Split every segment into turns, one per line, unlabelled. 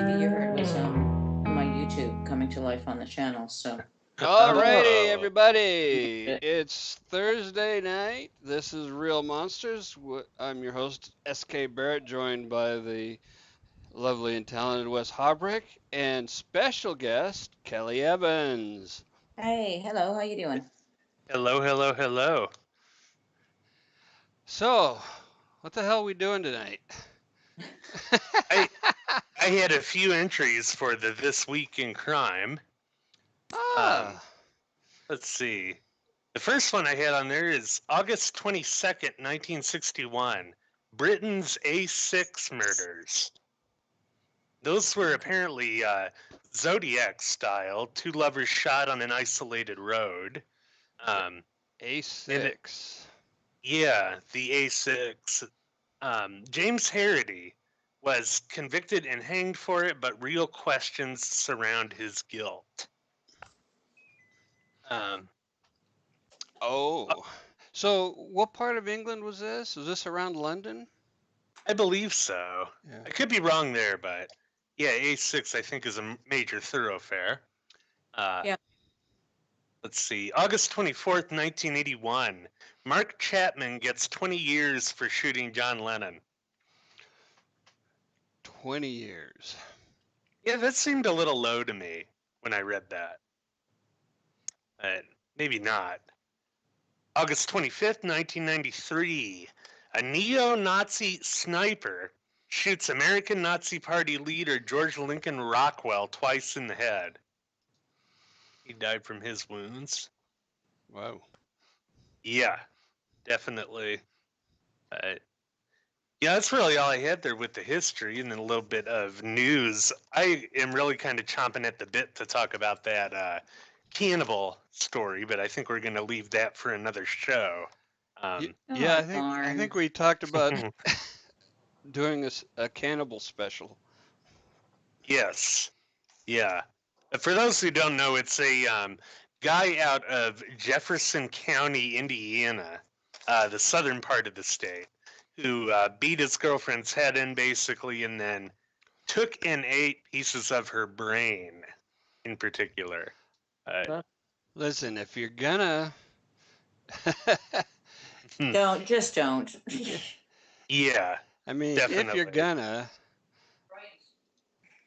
TV you heard was my YouTube coming to life on the channel. So
Alrighty,
Oh,
everybody. It's Thursday night. This is Real.Monsters. I'm your host, SK Barrett, joined by the lovely and talented Wess Haubrich and special guest, Kelly Evans.
hey, hello, how you doing?
hello, hello, hello.
So, what the hell are we doing tonight?
I I had a few entries for the This Week in Crime. Um,
Ah,
let's see. The first one I had on there is August 22nd, 1961. Britain's A6 murders. Those were apparently Zodiac style, two lovers shot on an isolated road. Um, and it,
A6.
yeah, the A6. James Halliday was convicted and hanged for it, but real questions surround his guilt. Um,
Oh. So, what part of England was this? Was this around London?
I believe so.
Yeah.
I could be wrong there, but yeah, A6 I think is a major thoroughfare. Uh,
Yeah.
let's see, August 24th, 1981. Mark Chapman gets 20 years for shooting John Lennon.
20 years.
Yeah, that seemed a little low to me when I read that. But maybe not. August 25th, 1993. A neo Nazi sniper shoots American Nazi Party leader George Lincoln Rockwell twice in the head. He died from his wounds.
Wow.
Yeah, definitely. Uh, yeah, that's really all I had there with the history and then a little bit of news. I am really kind of chomping at the bit to talk about that cannibal story, but I think we're going to leave that for another show. Um,
Yeah,
Oh,
I
darn.
think we talked about doing a cannibal special.
yes, yeah. For those who don't know, it's a guy out of Jefferson County, Indiana, the southern part of the state, who beat his girlfriend's head in basically and then took and ate pieces of her brain in particular. Uh,
Listen, if you're gonna,
Don't.
yeah,
I mean, if you're
definitely.
gonna,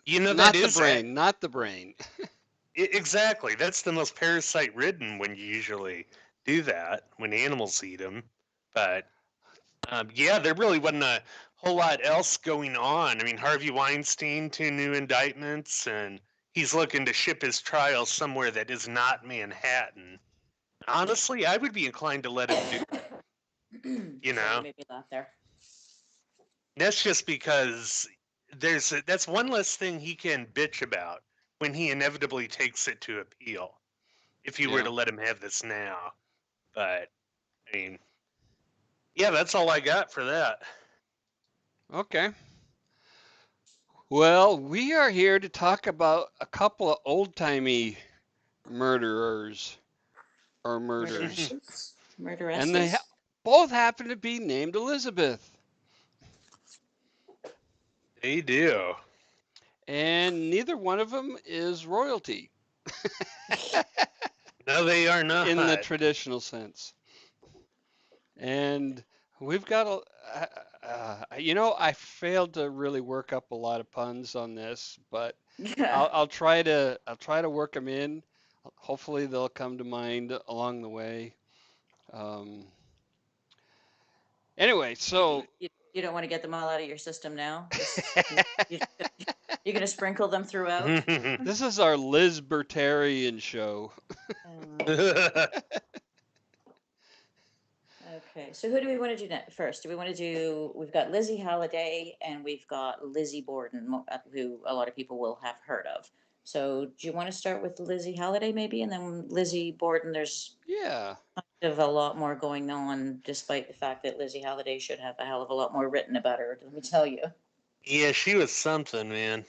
You know, that
not the
is
brain, not the brain.
exactly. That's the most parasite ridden when you usually do that, when animals eat them. But yeah, there really wasn't a whole lot else going on. I mean, Harvey Weinstein, 2 new indictments, and he's looking to ship his trial somewhere that is not Manhattan. Honestly, I would be inclined to let him do it, you
Sorry, you
know?
made me laugh there.
That's just because that's one less thing he can bitch about when he inevitably takes it to appeal. If you were
Yeah.
to let him have this now. But I mean, yeah, that's all I got for that.
Okay. Well, we are here to talk about a couple of old-timey murderers or murders,
Murderesses?
and they
Murderesses?
both happen to be named Elizabeth,
They do.
and neither one of them is royalty
No, they are
in the
not.
traditional sense. And we've got I failed to really work up a lot of puns on this, but I'll try to work them in. Hopefully they'll come to mind along the way. Um, anyway, so
You don't want to get them all out of your system now? You, you're going to sprinkle them throughout?
this is our Liz Bertarian show.
Um, okay, so who do we want to do first? Do we want to do, we've got Lizzie Halliday and we've got Lizzie Borden, who a lot of people will have heard of. So do you want to start with Lizzie Halliday maybe? And then Lizzie Borden, there's
Yeah.
kind of a lot more going on, despite the fact that Lizzie Halliday should have a hell of a lot more written about her, let me tell you.
Yeah, she was something, man.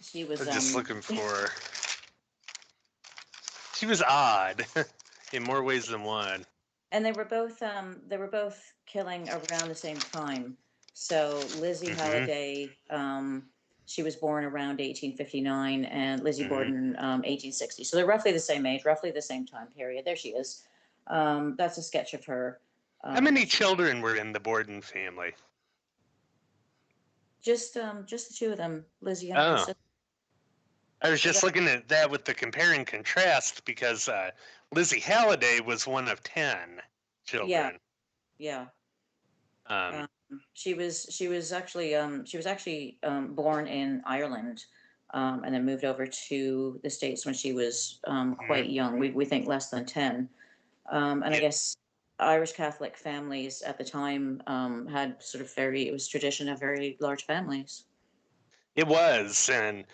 She was,
I'm just looking for her. She was odd in more ways than one.
and they were both killing around the same time. So Lizzie
Hmm.
Halliday, She was born around 1859, and Lizzie
Hmm.
Borden, 1860. So they're roughly the same age, roughly the same time period. There she is. That's a sketch of her.
How many
She,
children were in the Borden family?
just the two of them, Lizzie and her
Oh,
sister.
I was
So
just
that,
looking at that with the compare and contrast because Lizzie Halliday was one of 10
yeah,
children.
yeah.
Um,
Um, she was actually born in Ireland, and then moved over to the States when she was
mhm.
quite young. We think less than 10. And I
Yeah,
guess Irish Catholic families at the time had sort of it was tradition of very large families.
it was. And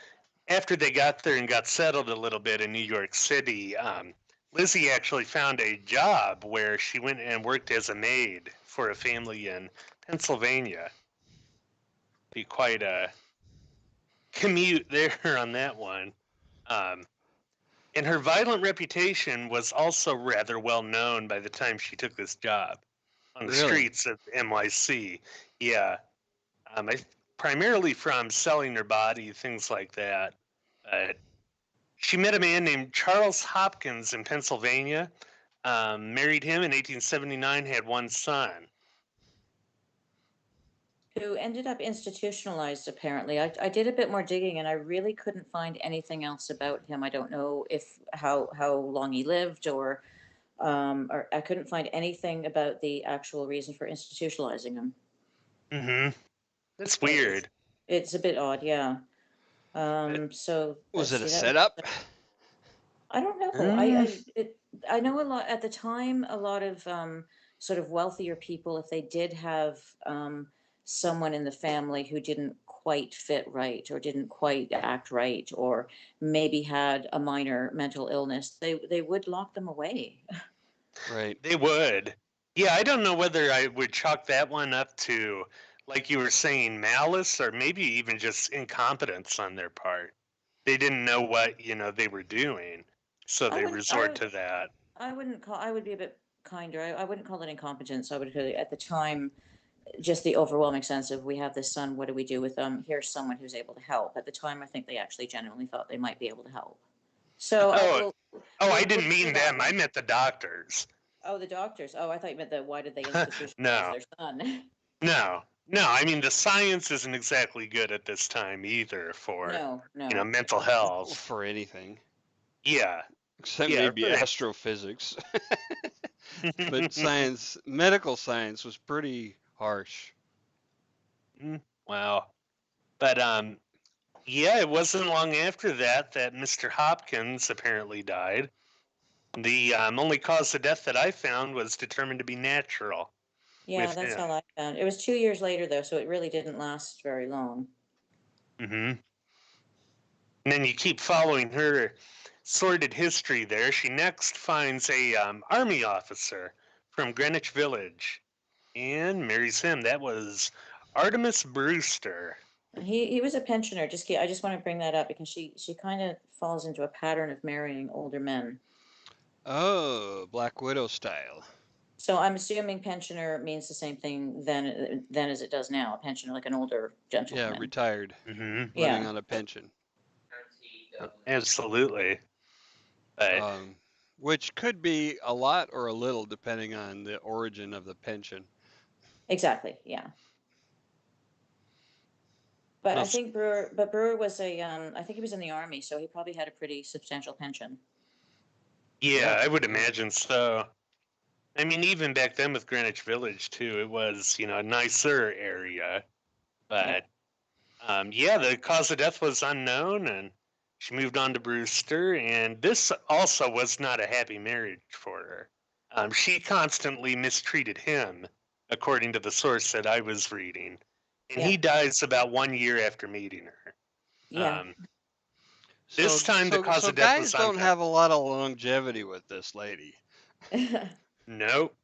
after they got there and got settled a little bit in New York City, Lizzie actually found a job where she went and worked as a maid for a family in Pennsylvania. Be quite a commute there on that one. Um, and her violent reputation was also rather well known by the time she took this job on the
Really?
streets of NYC. Yeah, I, primarily from selling her body, things like that. But she met a man named Charles Hopkins in Pennsylvania, married him in 1879, had one son.
Who ended up institutionalized apparently. I did a bit more digging and I really couldn't find anything else about him. I don't know if how long he lived, or I couldn't find anything about the actual reason for institutionalizing him.
Hmm. That's
It's
weird.
it's a bit odd, yeah.
But,
So
Was
let's
it a
see. That was
setup?
I don't know.
mm,
I know a lot at the time. A lot of sort of wealthier people, if they did have someone in the family who didn't quite fit right, or didn't quite act right, or maybe had a minor mental illness, they would lock them away.
Right.
they would. Yeah, I don't know whether I would chalk that one up to, like you were saying, malice or maybe even just incompetence on their part. They didn't know what, they were doing, so
I
they
would
resort to that.
I wouldn't call. I would be a bit kinder. I wouldn't call it incompetence. I would call it, at the time, just the overwhelming sense of, we have this son, what do we do with them? Here's someone who's able to help. At the time, I think they actually genuinely thought they might be able to help. So
Oh,
we'll
oh, I
we'll
didn't
say
mean
that
them. I
one.
meant the doctors.
Oh, the doctors. Oh, I thought you meant the why did they institutionalize
No,
their son?
no, no. I mean, the science isn't exactly good at this time either for,
No, no.
mental
Well,
health.
for anything,
Yeah,
except
yeah,
maybe
for
astrophysics. But
it.
science, medical science was pretty harsh.
Wow. But yeah, it wasn't long after that that Mr. Hopkins apparently died. The only cause of death that I found was determined to be natural
Yeah,
with
that's
him.
how I found. It was 2 years later though, so it really didn't last very long.
Hmm. And then you keep following her sordid history there. She next finds a army officer from Greenwich Village and marries him. That was Artemus Brewster.
He was a pensioner. I just want to bring that up because she kind of falls into a pattern of marrying older men.
Oh, Black Widow style.
So I'm assuming pensioner means the same thing then as it does now. A pensioner, like an older
Yeah,
gentleman.
retired,
Hmm.
running
Yeah.
on a pension.
Absolutely. But
Um, which could be a lot or a little depending on the origin of the pension.
Exactly. Yeah. But I
those,
think Brewer was I think he was in the army, so he probably had a pretty substantial pension.
yeah,
Yeah,
I would
yeah.
imagine so. I mean, even back then with Greenwich Village too, it was a nicer area.
Yeah.
But yeah, the cause of death was unknown, and she moved on to Brewster. And this also was not a happy marriage for her. She constantly mistreated him, according to the source that I was reading. And
Yeah.
he dies about 1 year after meeting her.
Yeah.
Um, this
So,
time, the
so,
cause
so
of death
guys
was
don't
unknown.
have a lot of longevity with this lady.
Nope,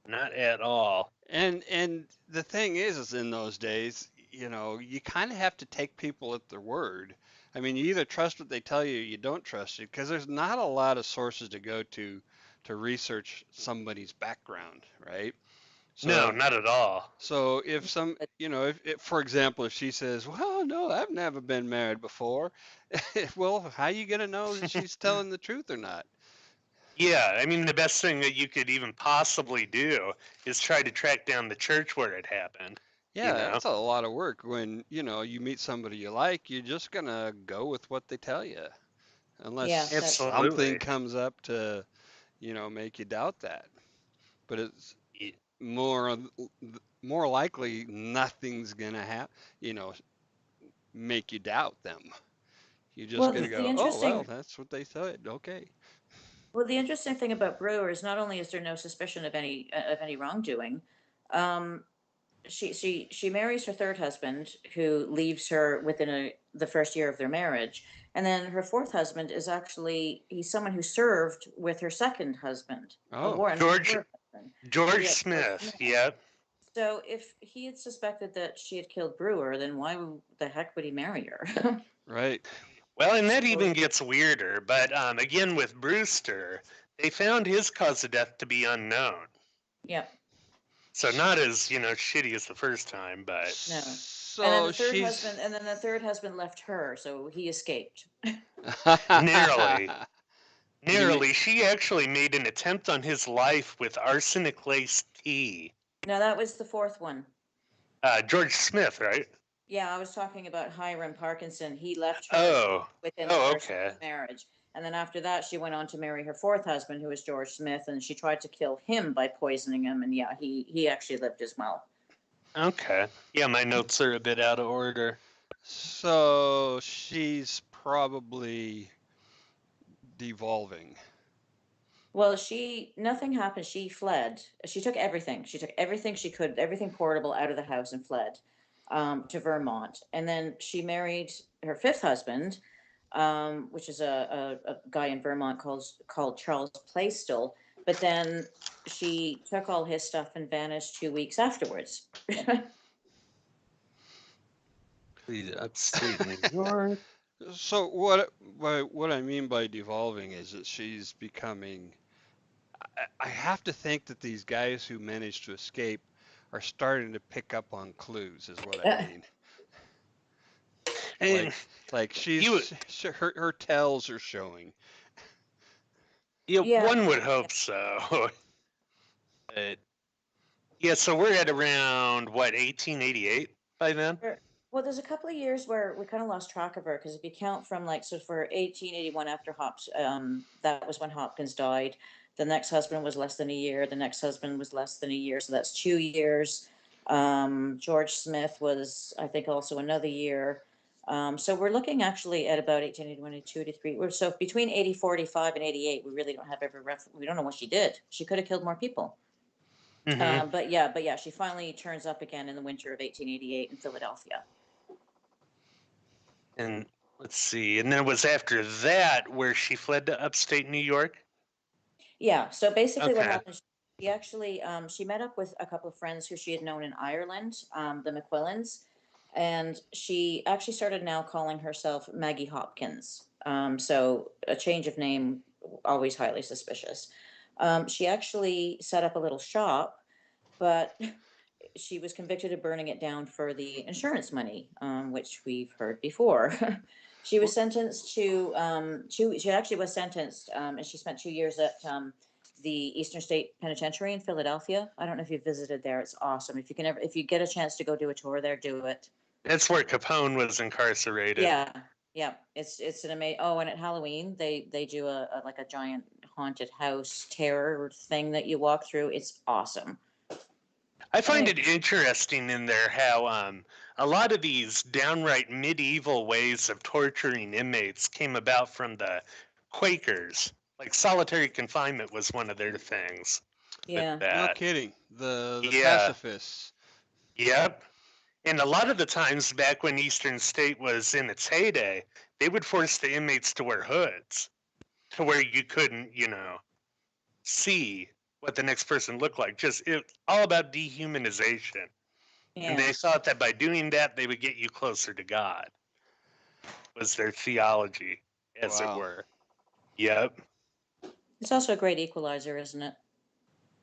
not at all.
And the thing is in those days, you kind of have to take people at their word. I mean, you either trust what they tell you, or you don't trust it, because there's not a lot of sources to go to research somebody's background, right?
No,
So
not at all.
so if some, if for example, if she says, "Well, no, I've never been married before," well, how you gonna know that she's telling the truth or not?
Yeah, I mean, the best thing that you could even possibly do is try to track down the church where it happened, you
Yeah,
know?
that's a lot of work. When, you meet somebody you like, you're just gonna go with what they tell you, unless
Yeah, that's
something
Absolutely.
comes up to, make you doubt that. But it's
Y-
more more likely nothing's gonna make you doubt them. You're just
well,
gonna
the
go, oh well,
interesting
that's what they said. Okay.
well, the interesting thing about Brewer is not only is there no suspicion of any wrongdoing, um, she marries her third husband, who leaves her within the first year of their marriage, and then her fourth husband is actually he's someone who served with her second husband, a
Oh,
Warren
George
War husband.
George
Yeah, George
Smith.
Smith.
Yep.
So if he had suspected that she had killed Brewer, then the heck would he marry her?
right.
Well, and that
So
even gets weirder. But again, with Brewster, they found his cause of death to be unknown.
yeah,
So not as shitty as the first time, but
no. And then
So she's
the third husband left her, so he escaped.
narrowly.
you mean
Narrowly, she actually made an attempt on his life with arsenic laced tea.
No, that was the fourth one.
George Smith, right?
Yeah, I was talking about Hiram Parkinson. He left her
Oh,
within the
oh,
first
okay.
marriage. And then after that, she went on to marry her fourth husband, who was George Smith, and she tried to kill him by poisoning him. And yeah, he actually lived as well.
Okay. Yeah, my notes are a bit out of order.
so she's probably devolving.
Well, nothing happened. She fled. She took everything. She took everything she could, everything portable out of the house and fled to Vermont. And then she married her fifth husband, which is a guy in Vermont called Charles Playstall. But then she took all his stuff and vanished 2 weeks afterwards.
Please, upstate New York.
So what I mean by devolving is that she's becoming. I have to think that these guys who managed to escape are starting to pick up on clues, is what I mean.
And
Like like
you,
her tells are showing.
Yeah.
one would hope so. But yeah, so we're at around what 1888 by then.
Well, there's a couple of years where we kind of lost track of her because if you count from so for 1881 after that was when Hopkins died. The next husband was less than a year. The next husband was less than a year, so that's 2 years. George Smith was, I think, also another year. So we're looking actually at about 1881, 83. So between 8045 and 88, we really don't have we don't know what she did. She could have killed more people.
Mm-hmm.
But yeah, she finally turns up again in the winter of 1888 in Philadelphia.
And let's see. And then it was after that where she fled to upstate New York.
Yeah. So basically, what
Okay.
happened? She actually she met up with a couple of friends who she had known in Ireland, the McQuillans, and she actually started now calling herself Maggie Hopkins. So a change of name, always highly suspicious. She actually set up a little shop, but she was convicted of burning it down for the insurance money, which we've heard before. She was sentenced to she actually was sentenced, and she spent 2 years at the Eastern State Penitentiary in Philadelphia. I don't know if you visited there. It's awesome. If you get a chance to go do a tour there, do it.
That's where Capone was incarcerated.
Yeah, yeah. It's an amazing. Oh, and at Halloween they do a giant haunted house terror thing that you walk through. It's awesome.
I find
Anyway,
it interesting in there how a lot of these downright medieval ways of torturing inmates came about from the Quakers. Like solitary confinement was one of their things with
yeah.
No
that.
kidding. The
Yeah.
pacifists.
Yep. And a lot of the times back when Eastern State was in its heyday, they would force the inmates to wear hoods to where you couldn't, see what the next person looked like. Just all about dehumanization. And
Yeah.
they thought that by doing that, they would get you closer to God, was their theology, as it
Wow.
were. Yep.
It's also a great equalizer, isn't it?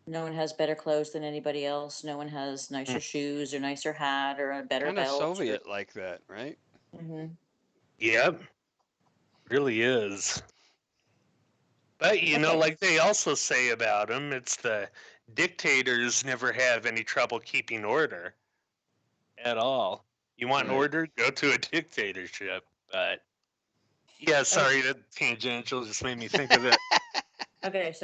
No one has better clothes than anybody else. No one has nicer shoes or nicer hat or a better
Kind of
belt or.
Soviet like that, right?
Mhm.
Yep, really is. But
Okay.
like they also say about them, it's the dictators never have any trouble keeping order at all. You want
Right.
order? Go to a dictatorship. But yeah,
Okay.
sorry, that tangential just made me think of that.
Okay,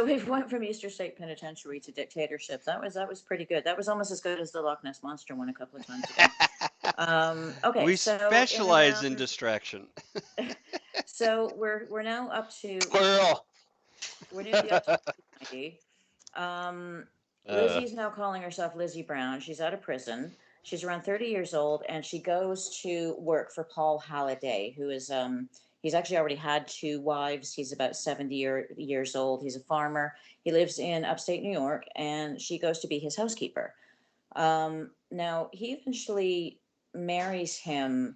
we went from Easter State Penitentiary to dictatorship. That was pretty good. That was almost as good as the Loch Ness Monster one a couple of times ago. Okay,
We
so in
specialize in
around,
distraction.
so we're now up to
Squirrel.
we're nearly up to 90. Um,
uh,
Lizzie's now calling herself Lizzie Brown. She's out of prison. She's around 30 years old, and she goes to work for Paul Halliday, who is he's actually already had two wives. He's about 70 years old. He's a farmer. He lives in upstate New York, and she goes to be his housekeeper. Now he eventually marries him.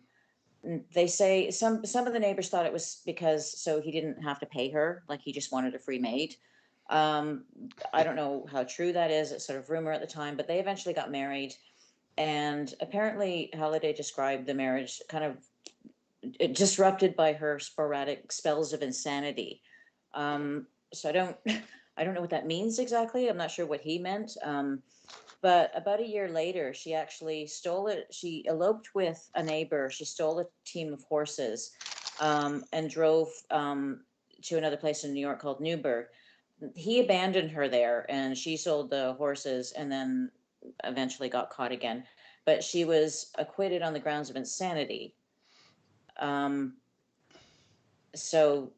They say some of the neighbors thought it was because so he didn't have to pay her, like he just wanted a free maid. Um, I don't know how true that is. It's sort of rumor at the time, but they eventually got married. And apparently, Halliday described the marriage kind of disrupted by her sporadic spells of insanity. So I don't, I don't know what that means exactly. I'm not sure what he meant. But about a year later, she actually stole it. She eloped with a neighbor. She stole a team of horses, and drove to another place in New York called Newburgh. He abandoned her there, and she sold the horses, and then eventually got caught again. But she was acquitted on the grounds of insanity. Um, so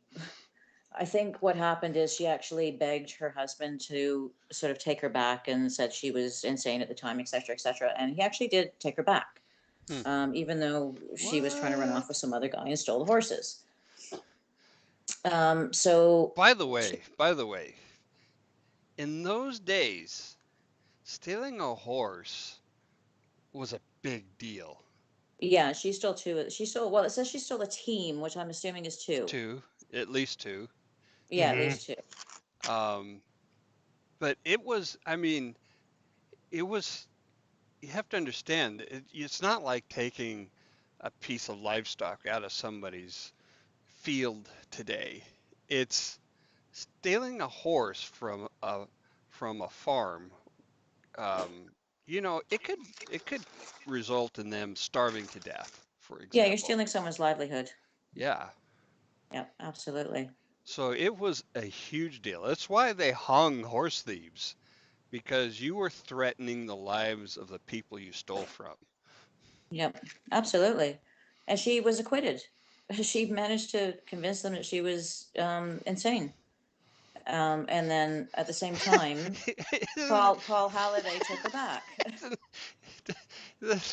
I think what happened is she actually begged her husband to sort of take her back and said she was insane at the time, et cetera, et cetera. And he actually did take her back,
Hmm.
even though she was trying to run off
What?
with some other guy and stole the horses. So,
By the way, in those days, stealing a horse was a big deal.
yeah, she stole two. She stole, well, it says she stole a team, which I'm assuming is two.
Two, at least two.
Yeah, at
hmm
least two.
Um, but it was, I mean, it was, you have to understand, it's not like taking a piece of livestock out of somebody's field today. It's stealing a horse from a farm. Um, it could result in them starving to death, for
Yeah, you're
example.
stealing someone's livelihood.
Yeah.
Yeah, absolutely.
So it was a huge deal. That's why they hung horse thieves, because you were threatening the lives of the people you stole from.
Yep, absolutely. And she was acquitted. She managed to convince them that she was insane. And then at the same time,
Isn't
Paul Halliday took her back.
it-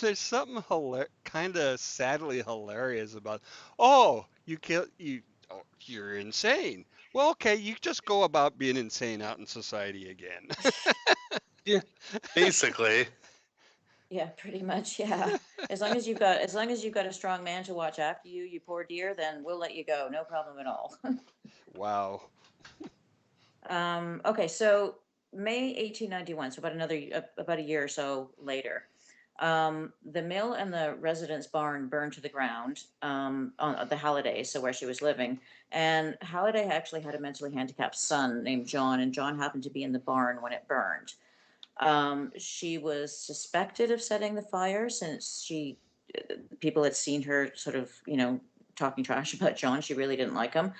There's something kind of sadly hilarious about, oh, you kill you, oh, you're insane. Well, okay, you just go about being insane out in society again.
Yeah, basically.
Yeah, pretty much. Yeah. As long as you've got a strong man to watch after you, you poor dear, then we'll let you go. No problem at all.
Wow.
Okay, so May 1891, so about a year or so later, the mill and the residence barn burned to the ground, on the Halliday, so where she was living. And Halliday actually had a mentally handicapped son named John, and John happened to be in the barn when it burned. She was suspected of setting the fire since people had seen her sort of, talking trash about John. She really didn't like him.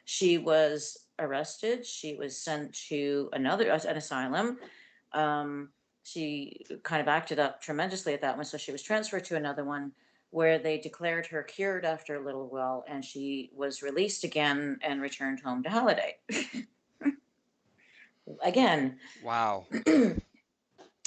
She was arrested. She was sent to an asylum. Um, she kind of acted up tremendously at that one, so she was transferred to another one where they declared her cured after a little while, and she was released again and returned home to Halliday again.
Wow.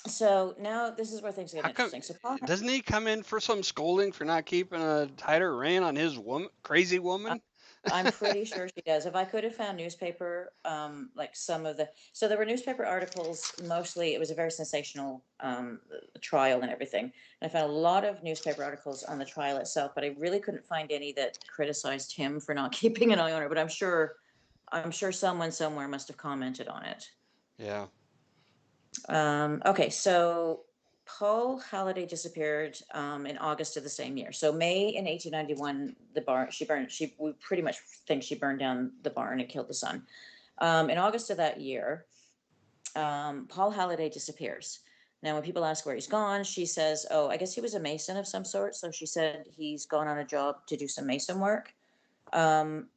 So now this is where things get
How come
interesting. So Paul,
doesn't he come in for some scolding for not keeping a tighter rein on his crazy
I-
woman?
I'm pretty sure she does. If I could have found newspaper, like so there were newspaper articles. Mostly, it was a very sensational trial and everything. And I found a lot of newspaper articles on the trial itself, but I really couldn't find any that criticized him for not keeping an eye on her. But I'm sure someone somewhere must have commented on it.
Yeah.
Okay, so Paul Halliday disappeared in August of the same year. So May in 1891, the barn she burned. We pretty much think she burned down the barn and killed the son. In August of that year, Paul Halliday disappears. Now, when people ask where he's gone, she says, "Oh, I guess he was a mason of some sort." So she said he's gone on a job to do some mason work. Um,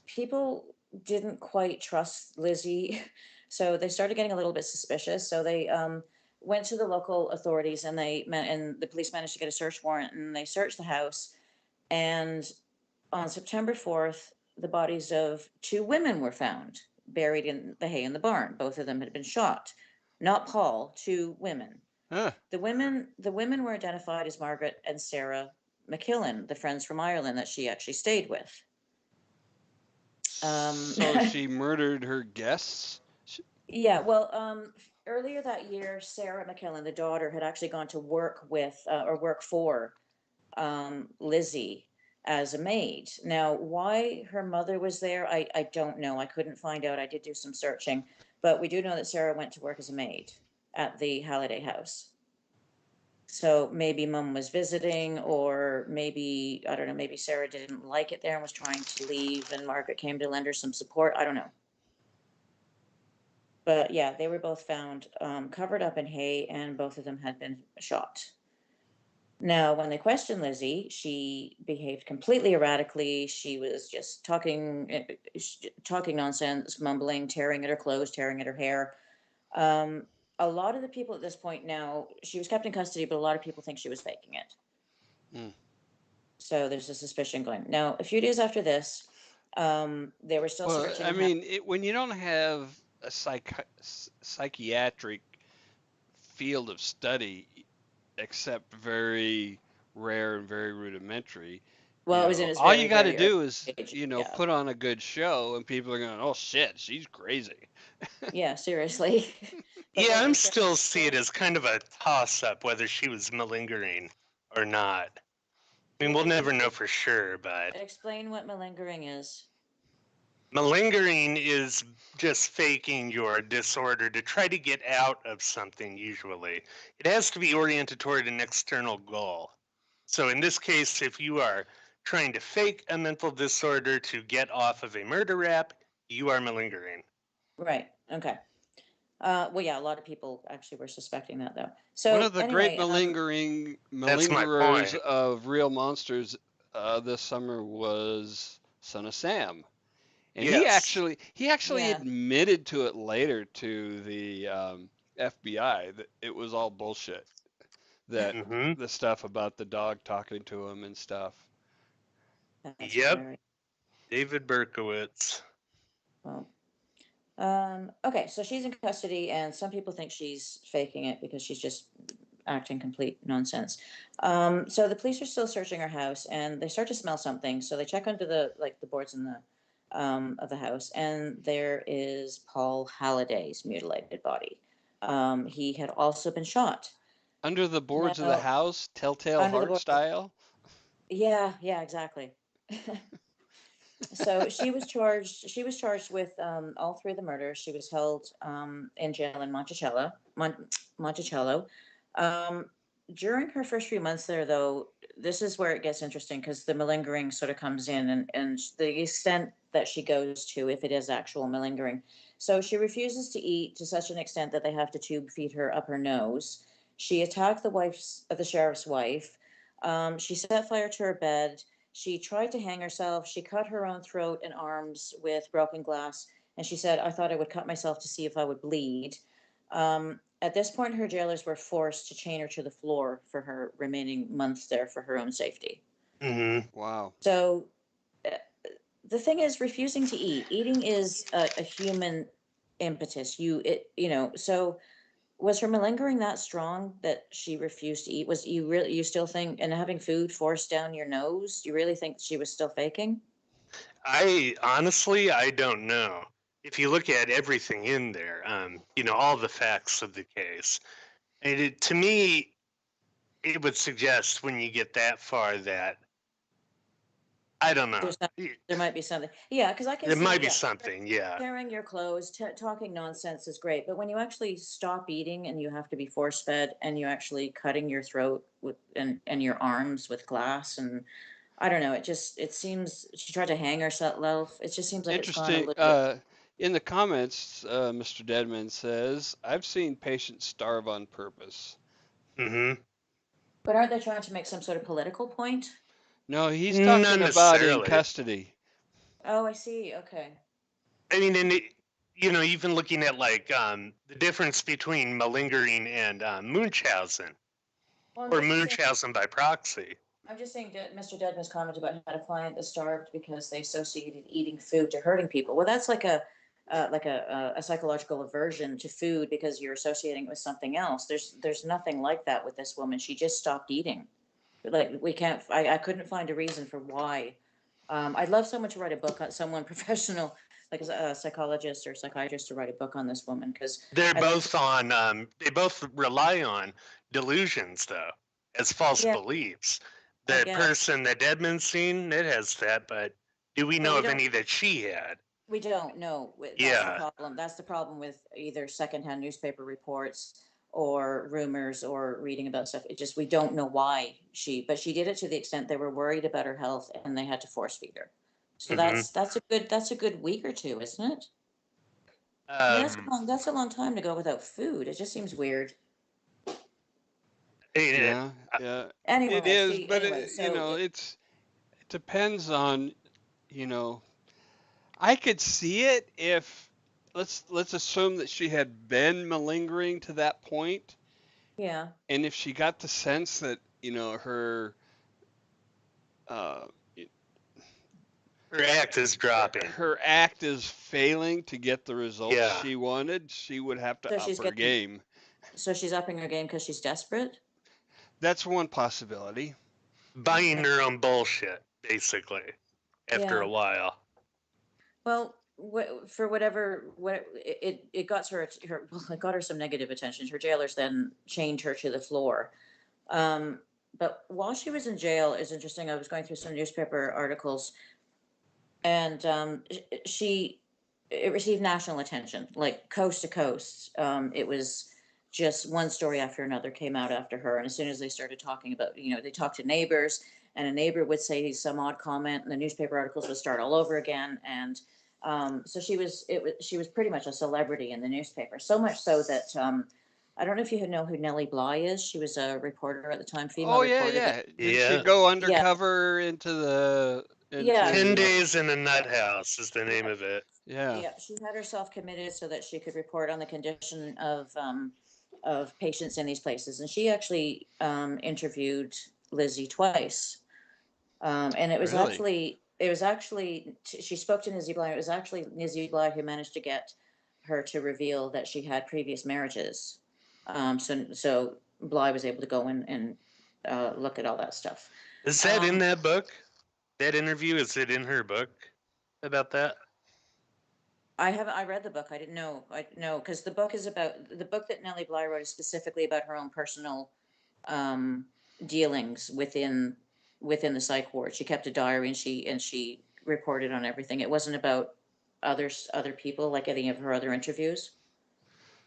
People didn't quite trust Lizzie, so they started getting a little bit suspicious. So they went to the local authorities, and the police managed to get a search warrant, and they searched the house. And on September 4th, the bodies of two women were found buried in the hay in the barn. Both of them had been shot. Not Paul, two women.
Huh.
The women were identified as Margaret and Sarah McKillen, the friends from Ireland that she actually stayed with.
So she murdered her guests?
Yeah, well, earlier that year, Sarah McKillen, the daughter, had actually gone to work with or work for Lizzie as a maid. Now, why her mother was there, I don't know. I couldn't find out. I did do some searching, but we do know that Sarah went to work as a maid at the Halliday house. So maybe mom was visiting, or maybe, I don't know, maybe Sarah didn't like it there and was trying to leave, and Margaret came to lend her some support. I don't know. But yeah, they were both found covered up in hay, and both of them had been shot. Now, when they questioned Lizzie, she behaved completely erratically. She was just talking nonsense, mumbling, tearing at her clothes, tearing at her hair. Um, a lot of the people at this point now, she was kept in custody, but a lot of people think she was faking it.
Mm.
So there's a suspicion going. Now, a few days after this, they were still
Well,
searching
I
the house.
mean, when you don't have a psychiatric field of study except very rare and very rudimentary,
Well, it was in its
all you
very,
got to
very early
do is,
stage. Yeah.
put on a good show and people are going, oh shit, she's crazy.
Yeah, seriously. But
Yeah,
they
I'm
were still,
still see it as kind of a toss up whether she was malingering or not. I mean, we'll never know for sure, but
explain what malingering is.
malingering is just faking your disorder to try to get out of something, usually. It has to be oriented toward an external goal. So, in this case, if you are trying to fake a mental disorder to get off of a murder rap, you are malingering.
Right. Okay. Well, yeah, a lot of people actually were suspecting that though.
One
So
of the great
anyway,
That's my
malingerers
point.
of Real.Monsters this summer was Son of Sam. And he
Yes.
actually he actually
yeah,
admitted to it later to the FBI that it was all bullshit. That
Hmm.
the stuff about the dog talking to him and stuff.
that's
Yep.
hilarious.
David Berkowitz.
Well, okay, so she's in custody, and some people think she's faking it because she's just acting complete nonsense. So the police are still searching her house, and they start to smell something. So they check under the boards in the of the house, and there is Paul Halliday's mutilated body. He had also been shot.
Under the boards of the
Now,
house, Telltale
under the
Heart
board,
style.
yeah, yeah, exactly. So she was charged with all three of the murders. She was held in jail in Monticello. Um, During her first few months there, though, this is where it gets interesting because the malingering sort of comes in, and the extent that she goes to, if it is actual malingering. So she refuses to eat to such an extent that they have to tube feed her up her nose. She attacked the sheriff's wife. She set fire to her bed. She tried to hang herself. She cut her own throat and arms with broken glass. And she said, "I thought I would cut myself to see if I would bleed." At this point, her jailers were forced to chain her to the floor for her remaining months there for her own safety.
Hmm.
Wow.
So uh, the thing is, refusing to eat. Eating is a human impetus. So was her malingering that strong that she refused to eat? Was you still think, and having food forced down your nose, you really think she was still faking?
I honestly, I don't know. If you look at everything in there, all the facts of the case, to me, it would suggest when you get that far that I don't know.
There's some, there might be something. Yeah, because I can
It might
see,
be
yeah,
something. Yeah.
tearing your clothes, talking nonsense is great, but when you actually stop eating and you have to be force fed and you actually cutting your throat with and your arms with glass and I don't know, it seems she tried to hang herself. It just seems like it's gone a
Interesting.
little bit.
In the comments, Mr. Deadman says, I've seen patients starve on purpose.
Mm-hmm.
But aren't they trying to make some sort of political point?
No, he's
Not
talking about in
necessarily.
custody.
Oh, I see. Okay.
I mean, even looking at like the difference between malingering and Munchausen,
Well, I'm
or
just saying.
Munchausen by proxy.
I'm just saying, Mr. Dedman's comment about had a client that starved because they associated eating food to hurting people. Well, that's like a psychological aversion to food because you're associating it with something else. There's nothing like that with this woman. She just stopped eating. Like we can't. I couldn't find a reason for why. I'd love someone to write a book on someone professional, like a psychologist or psychiatrist, to write a book on this woman because
They're
I'd like to.
both on. They both rely on delusions, though, as false
Yeah,
beliefs.
I
The
guess,
person that Edmund's seen, it has that, but do we
but
know
we
of
don't.
any that she had?
We don't know. That's the
Yeah.
problem. That's the problem with either secondhand newspaper reports or rumors or reading about stuff. It just we don't know why but she did it to the extent they were worried about her health and they had to force feed her. So
Hmm.
that's a good week or two, isn't it? I mean
Um,
that's a long time to go without food. It just seems weird.
it,
Yeah, yeah, it
Anyway,
is,
she
but
anyway.
it depends on, you know, I could see it if let's assume that she had been malingering to that point,
Yeah,
and if she got the sense that, uh,
her act is dropping.
her act is failing to get the results
Yeah.
she wanted, she would have to
so
up
she's
her
getting
game.
so she's upping her game because she's desperate.
That's one possibility.
Buying
Okay.
her own bullshit, basically, after a
Yeah.
while.
Well, for whatever what it got her well, it got her some negative attention. Her jailers then chained her to the floor. Um, but while she was in jail, is interesting. I was going through some newspaper articles, and she it received national attention, like coast to coast. It was just one story after another came out after her, and as soon as they started talking about, they talked to neighbors, and a neighbor would say some odd comment, and the newspaper articles would start all over again, and so she was pretty much a celebrity in the newspaper, so much so that I don't know if you know who Nellie Bly is. She was a reporter at the time, female
Oh yeah,
reporter that
yeah. Didn't she
Yeah.
go
yeah
undercover into the
yeah
10
into
Days in a Nut House is the name
yeah
of it.
yeah,
yeah, she had herself committed so that she could report on the condition of patients in these places, and she actually interviewed Lizzie twice, and
really?
it was actually she spoke to Lizzie Bly. It was actually Lizzie Bly who managed to get her to reveal that she had previous marriages. So Bly was able to go in and look at all that stuff.
Is that in
Um,
that book? That interview, is it in her book about that?
I read the book. I didn't know. I know because the book that Nellie Bly wrote is specifically about her own personal um, dealings within the psych ward. She kept a diary and she reported on everything. It wasn't about other people like any of her other interviews.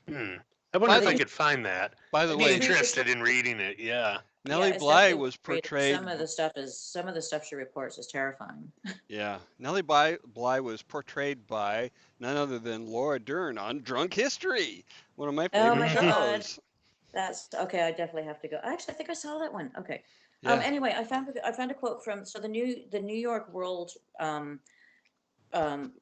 Hmm. I wonder
By
if
They
I
the
just
could find that.
by the
I'd be
it's
way,
re it's
interested in reading it. Yeah.
yeah,
Nellie
it's
Bly
definitely
was
read it. Some
portrayed
of the stuff is some of the stuff she reports is terrifying.
yeah, Nellie Bly was portrayed by none other than Laura Dern on Drunk History, one of my
Oh
favorite
my God.
shows.
That's okay. I definitely have to go. Actually, I think I saw that one. Okay.
Yeah.
Anyway, I found a quote from so the New York World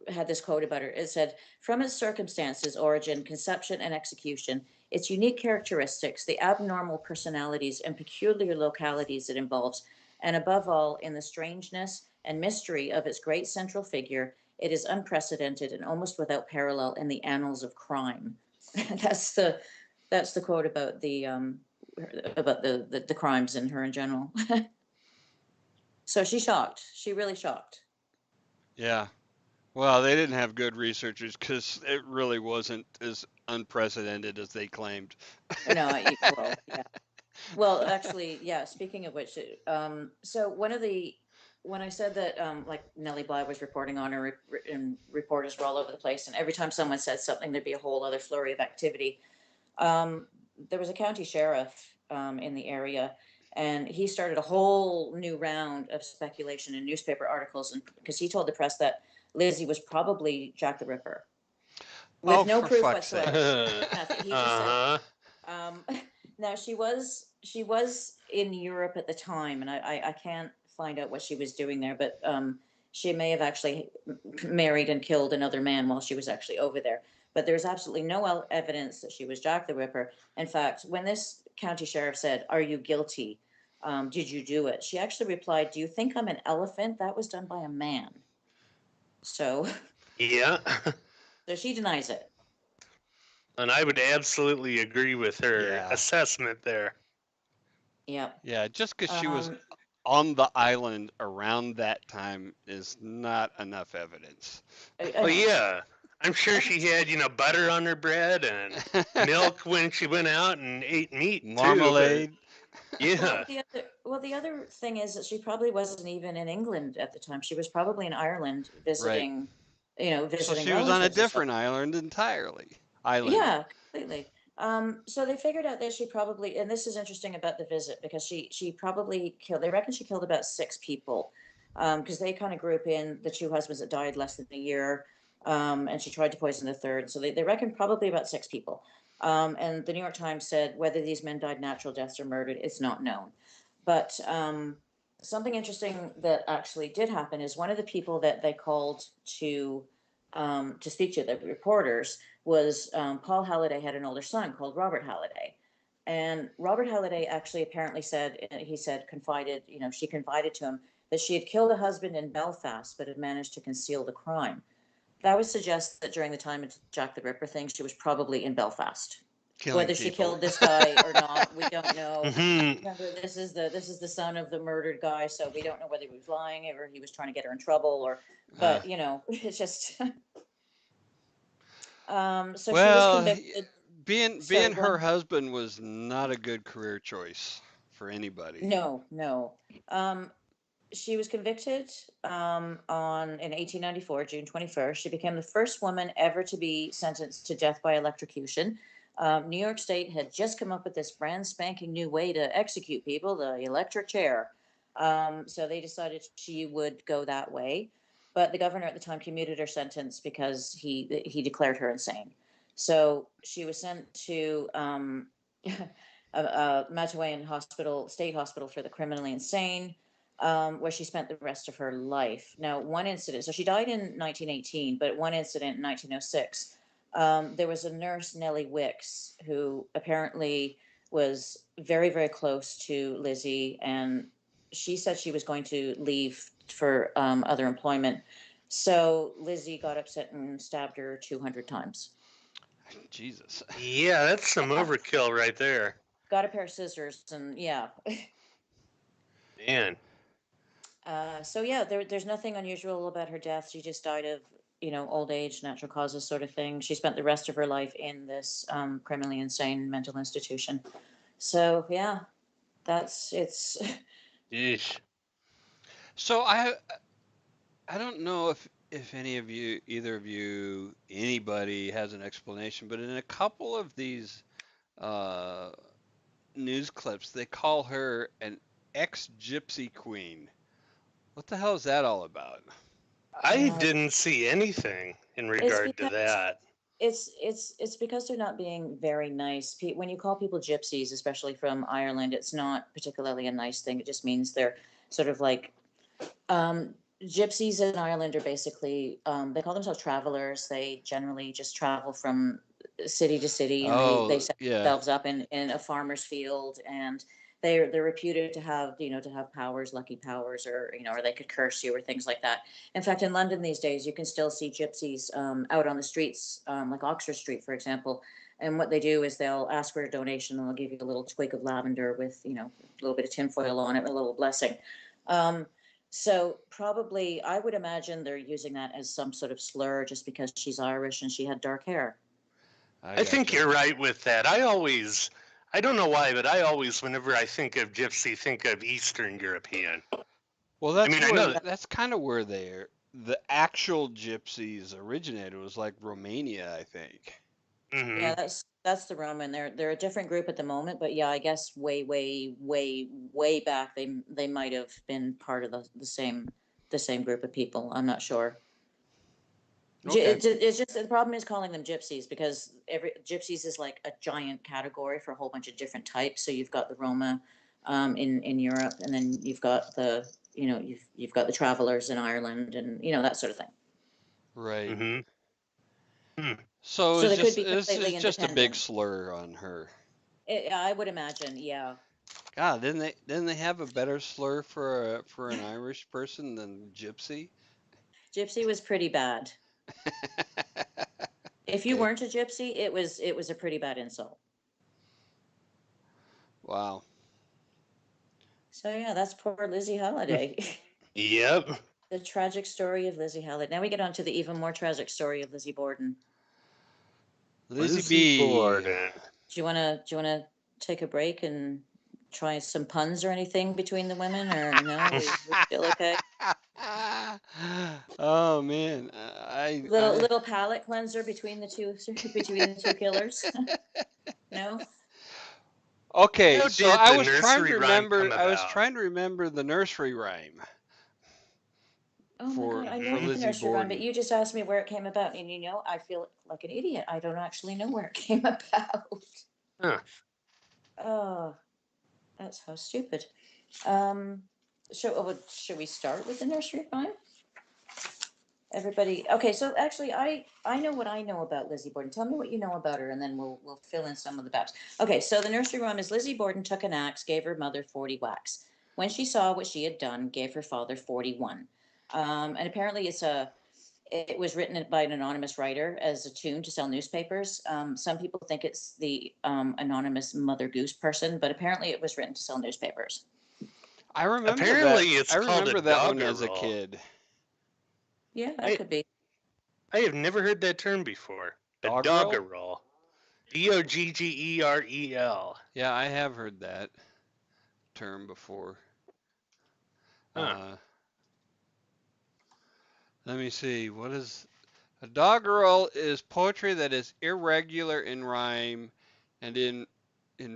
had this quote about her. It said, "From its circumstances, origin, conception, and execution, its unique characteristics, the abnormal personalities and peculiar localities it involves, and above all, in the strangeness and mystery of its great central figure, it is unprecedented and almost without parallel in the annals of crime." that's the that's the quote about the crimes in her in general. So she's shocked. She really shocked.
Yeah. Well, they didn't have good researchers because it really wasn't as unprecedented as they claimed.
No, well, yeah. Well, actually, yeah. Speaking of which, so one of the when I said that, like Nellie Bly was reporting on her, and reporters were all over the place, and every time someone said something, there'd be a whole other flurry of activity. Um, there was a county sheriff in the area, and he started a whole new round of speculation in newspaper articles, and because he told the press that Lizzie was probably Jack the Ripper,
Oh,
with no
for
proof
fuck's sake.
whatsoever. Nothing. He just said.
Uh-huh.
Um, now she was in Europe at the time, and I can't find out what she was doing there, but she may have actually married and killed another man while she was actually over there. But there's absolutely no evidence that she was Jack the Ripper. In fact, when this county sheriff said, "Are you guilty? Did you do it?" She actually replied, "Do you think I'm an elephant? That was done by a man." So,
Yeah.
so she denies it.
And I would absolutely agree with her
Yeah.
assessment there.
Yep.
Yeah, just because she was
Um,
on the island around that time is not enough evidence.
I
Oh
know.
yeah. I'm sure she had, butter on her bread and milk when she went out and ate meat too, but
Marmalade.
yeah.
The other thing is that she probably wasn't even in England at the time. She was probably in Ireland
Right.
visiting,
So
visiting
she was on a
relatives or
different
something.
island entirely. Island.
Yeah, completely. So they figured out that she probably, and this is interesting about the visit because she probably killed. They reckon she killed about 6 people, because they kind of group in the 2 husbands that died less than a year, and she tried to poison the third. So they reckon probably about 6 people. And the New York Times said whether these men died natural deaths or murdered, it's not known. But something interesting that actually did happen is one of the people that they called to speak to the reporters was Paul Halliday had an older son called Robert Halliday. And Robert Halliday actually apparently said, he said, confided, she confided to him that she had killed a husband in Belfast, but had managed to conceal the crime. That would suggest that during the time of Jack the Ripper thing, she was probably in Belfast.
Killing
Whether she
people.
killed this guy or not, we don't know.
Hmm.
Remember, this is the son of the murdered guy, so we don't know whether he was lying or he was trying to get her in trouble, or.
Uh,
But it's just. So she was
well,
convicted.
being
Sorry, go
her
on.
husband was not a good career choice for anybody.
No, no. Um, she was convicted on in 1894, June 21st. She became the first woman ever to be sentenced to death by electrocution. New York State had just come up with this brand spanking new way to execute people, the electric chair. So they decided she would go that way. But the governor at the time commuted her sentence because he declared her insane. So she was sent to Matawayan Hospital, State Hospital for the Criminally Insane, where she spent the rest of her life. Now, one incident, so she died in 1918, but one incident in 1906, there was a nurse, Nellie Wicks, who apparently was very, very close to Lizzie, and she said she was going to leave for other employment. So Lizzie got upset and stabbed her 200 times.
Jesus.
Yeah, that's some
Yeah.
overkill right there.
Got a pair of scissors, and yeah.
Man.
So yeah, there's nothing unusual about her death. She just died of, old age, natural causes sort of thing. She spent the rest of her life in this criminally insane mental institution. So yeah, it's.
Yeesh.
So I don't know if any of you, either of you, anybody has an explanation, but in a couple of these uh, news clips, they call her an ex-gypsy queen. What the hell is that all about?
I
uh,
didn't see anything in
it's
regard to
because
that.
it's because they're not being very nice. When you call people gypsies, especially from Ireland, it's not particularly a nice thing. It just means they're sort of like. Gypsies in Ireland are basically, they call themselves travelers. They generally just travel from city to city, and they
Oh,
set
yeah.
themselves up in a farmer's field, and they're reputed to have, to have powers, lucky powers, or or they could curse you or things like that. In fact, in London these days, you can still see gypsies out on the streets, like Oxford Street, for example. And what they do is they'll ask for a donation, and they'll give you a little twig of lavender with a little bit of tinfoil on it, a little blessing. Um, so probably, I would imagine they're using that as some sort of slur just because she's Irish and she had dark hair.
I
I think
gotcha.
you're right with that. I don't know why, but I always, whenever I think of gypsy, think of Eastern European.
Well,
I mean, I know that.
that's kind of where the actual gypsies originated. Was like Romania, I think.
Hmm.
Yeah, that's the Roman. They're a different group at the moment, but yeah, I guess way back they might have been part of the same group of people. I'm not sure.
Okay.
It's just the problem is calling them gypsies because every gypsies is like a giant category for a whole bunch of different types. So you've got the Roma in Europe, and then you've got the you've got the travelers in Ireland, and that sort of thing.
Right.
Hmm. Hmm.
So
So they could be
it's
completely
just a big
independent.
slur on her.
I would imagine, yeah.
God, didn't they have a better slur for an Irish person than gypsy?
Gypsy was pretty bad. If you
Okay.
weren't a gypsy, it was a pretty bad insult.
Wow.
So yeah, that's poor Lizzie Halliday.
Yep.
The tragic story of Lizzie Halliday. Now we get on to the even more tragic story of Lizzie Borden.
Lizzie
Lizzie
B.
Borden.
Do you wanna take a break and try some puns or anything between the women, or no? We still okay?
Oh man,
Little palate cleanser between the two between the two killers. No.
okay.
How
So
did the nursery rhyme come
I was
about?
trying to remember the nursery rhyme
Oh my God, I
for
know
Hmm.
the
Lizzie
nursery rhyme, but
Borden.
you just asked me where it came about, and I feel like an idiot. I don't actually know where it came about.
Huh.
Oh, that's how stupid. Um, should we start with the nursery rhyme? Everybody, okay. So actually, I know what I know about Lizzie Borden. Tell me what you know about her, and then we'll fill in some of the gaps. Okay, so the nursery rhyme is Lizzie Borden took an axe, gave her mother 40 whacks. When she saw what she had done, gave her father 41. And apparently, it was written by an anonymous writer as a tune to sell newspapers. Some people think it's the anonymous Mother Goose person, but apparently it was written to sell newspapers.
I remember that.
Apparently, it's
I
called a
remember that one as a
doggerel.
kid.
Yeah, that
I
could be.
I have never heard that term before. A
Doggerel?
doggerel. Doggerel.
Yeah, I have heard that term before.
Huh.
Uh, Let me see. What is a doggerel? Is poetry that is irregular in rhyme and in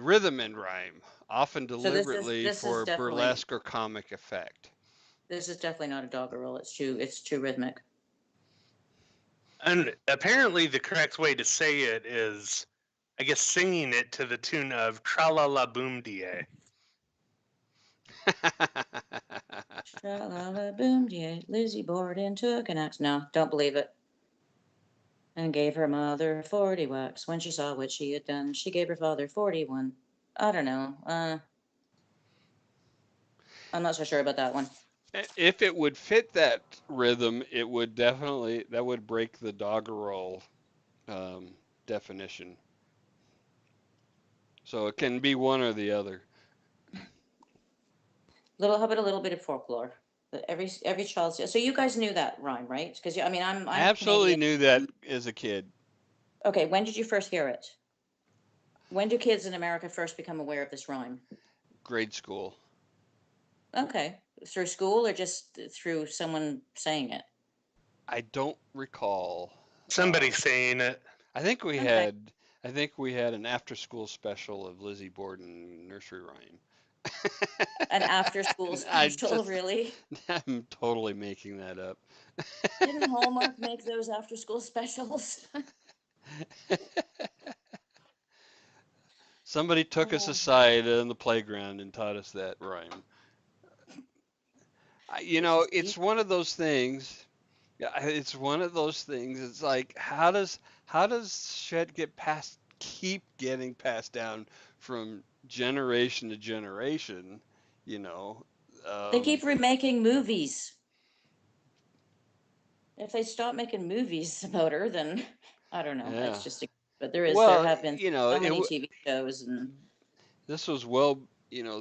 rhythm and rhyme, often
So this is
deliberately
this is
for
definitely
burlesque or comic effect.
this is definitely not a doggerel. It's too rhythmic.
And apparently, the correct way to say it is, I guess, singing it to the tune of Tra La La Boom Die.
Sha-la-la boom, yeah, Lizzie Borden took an axe. No, don't believe it. And gave her mother 40 whacks. When she saw what she had done, she gave her father 41. I don't know. I'm not so sure about that one.
If it would fit that rhythm, it would definitely that would break the doggerel um, definition. So it can be one or the other.
How about a little bit of folklore? Every child. So you guys knew that rhyme, right? Because I mean,
I
I'm
absolutely
Canadian.
knew that as a kid.
Okay, when did you first hear it? When do kids in America first become aware of this rhyme?
Grade school.
Okay, through school or just through someone saying it?
I don't recall.
Somebody
Uh,
saying it.
I think we
Okay,
had I think we had an after school special of Lizzie Borden nursery rhyme.
an after-school
I
special,
just
really?
I'm totally making that up.
Didn't Hallmark make those after-school specials?
Somebody took us
Oh,
aside in the playground and taught us that rhyme.
this is
It's
deep.
one of those things. Yeah, it's one of those things. It's like how does shit keep getting passed down from generation to generation, you know?
They
Um,
keep remaking movies. If they stop making movies about her, then I don't know. That's
yeah.
just. But there
Well,
have been so many TV shows and.
this was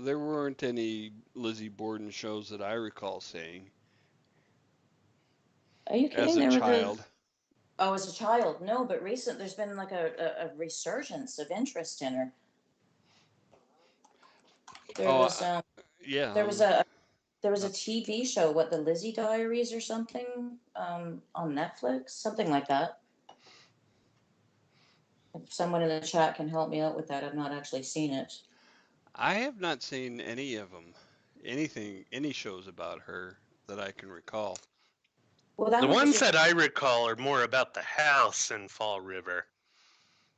there weren't any Lizzie Borden shows that I recall seeing
Are you
as
kidding?
a
There were the.
child.
Oh, as a child, no, but there's been like a resurgence of interest in her. There
Oh,
was um
yeah.
there was a There was a TV show, what, the Lizzie Diaries or something, on Netflix, something like that. If someone in the chat can help me out with that, I've not actually seen it.
I have not seen any of them, any shows about her that I can recall.
Well, that
The
one was
ones
just
that I recall are more about the house in Fall River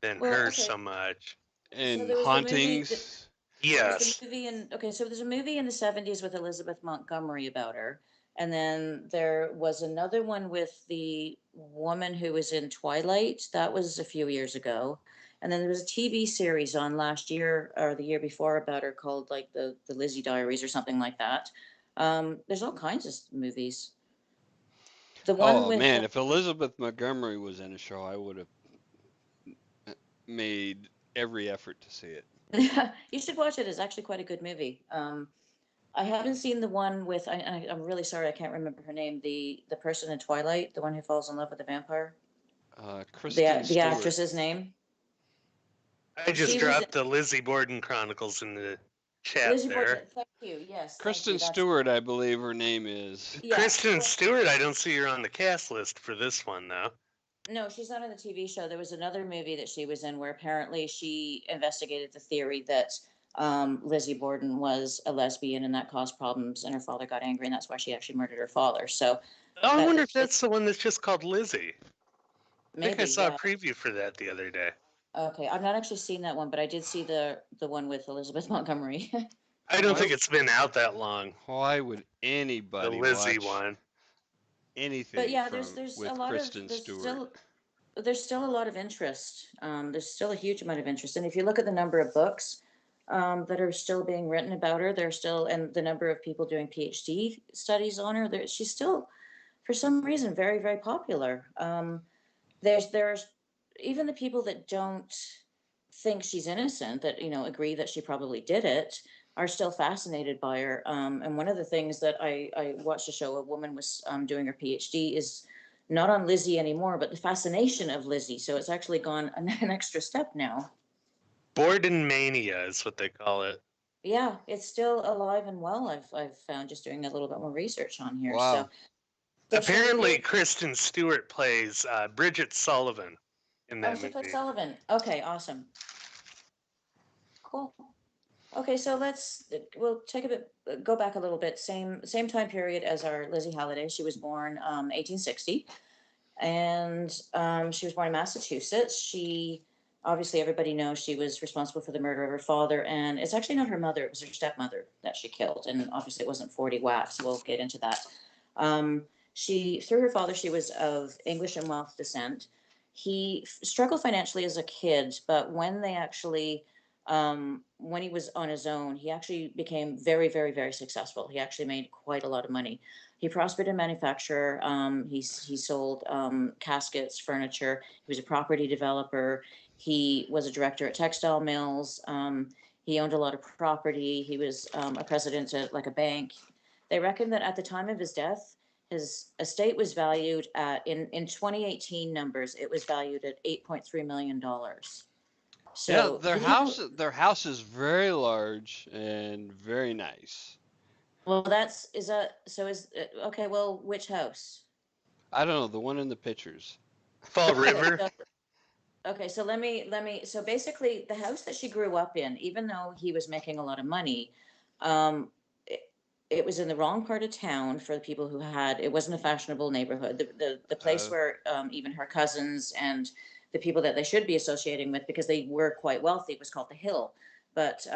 than
well,
her
okay.
so much.
So
And
there was the movie.
hauntings.
There was the
Yes.
movie in okay. So there's a movie in the '70s with Elizabeth Montgomery about her, and then there was another one with the woman who was in Twilight. That was a few years ago, and then there was a TV series on last year or the year before about her called like the Lizzie Diaries or something like that. There's all kinds of movies. The one
Oh
with
man, if Elizabeth Montgomery was in a show, I would have made every effort to see it.
you should watch it. It's actually quite a good movie. I haven't seen the one with. I'm really sorry, I can't remember her name. The person in Twilight, the one who falls in love with the vampire.
Kristen
The
Stewart.
actress's name.
I just
She was
dropped the Lizzie Borden Chronicles in the chat
Lizzie
there.
Borden. Thank you. Yes, thank you.
Kristen
That's
Stewart, I believe her name is.
yeah.
Kristen Stewart, I don't see her on the cast list for this one, though.
No, she's not in the TV show. There was another movie that she was in where apparently she investigated the theory that Lizzie Borden was a lesbian and that caused problems, and her father got angry, and that's why she actually murdered her father. So
Oh, I
that
wonder if
it's
that's the one that's just called Lizzie. I think I
maybe
saw a
yeah.
preview for that the other day.
Okay, I've not actually seen that one, but I did see the one with Elizabeth Montgomery.
I don't
Why?
think it's been out that long,
Why would
the
anybody
Lizzie
watch
one.
But
anything
yeah,
from
there's a
with
lot of
Kristen Stewart?
there's still a lot of interest. There's still a huge amount of interest, and if you look at the number of books that are still being written about her, there's still and the number of people doing PhD studies on her, she's still, for some reason, very very popular. There's even the people that don't think she's innocent, that agree that she probably did it, are still fascinated by her. And one of the things that I watched a show, a woman was doing her PhD, is not on Lizzie anymore, but the fascination of Lizzie. So it's actually gone an extra step now.
Borden mania is what they call it.
Yeah, it's still alive and well. I've found just doing a little bit more research on here. So
Wow.
so if
Apparently,
you
Kristen Stewart plays Bridget Sullivan in
oh,
that
she plays
movie.
Sullivan. Okay, awesome, cool. Okay, so we'll take a bit go back a little bit. Same time period as our Lizzie Halliday. She was born 1860, and she was born in Massachusetts. She obviously everybody knows she was responsible for the murder of her father, and it's actually not her mother; it was her stepmother that she killed. And obviously, it wasn't 40 whacks. We'll get into that. She through her father, she was of English and Welsh descent. He struggled financially as a kid, but when he was on his own, he actually became very, very, very successful. He actually made quite a lot of money. He prospered in manufacture. He sold caskets, furniture. He was a property developer. He was a director at textile mills. He owned a lot of property. He was a president at like a bank. They reckon that at the time of his death, his estate was valued at in 2018 numbers, it was valued at $8.3 million.
Yeah,
So he didn't.
their house is very large and very nice.
Well, that's is that so? Is okay. Well, which house?
I don't know, the one in the pictures.
Fall
Okay,
River.
so okay, so let me. So basically, the house that she grew up in, even though he was making a lot of money, um, it, it was in the wrong part of town for the people who had. It wasn't a fashionable neighborhood. The place
Uh,
where even her cousins and the people that they should be associating with, because they were quite wealthy, was called the Hill. But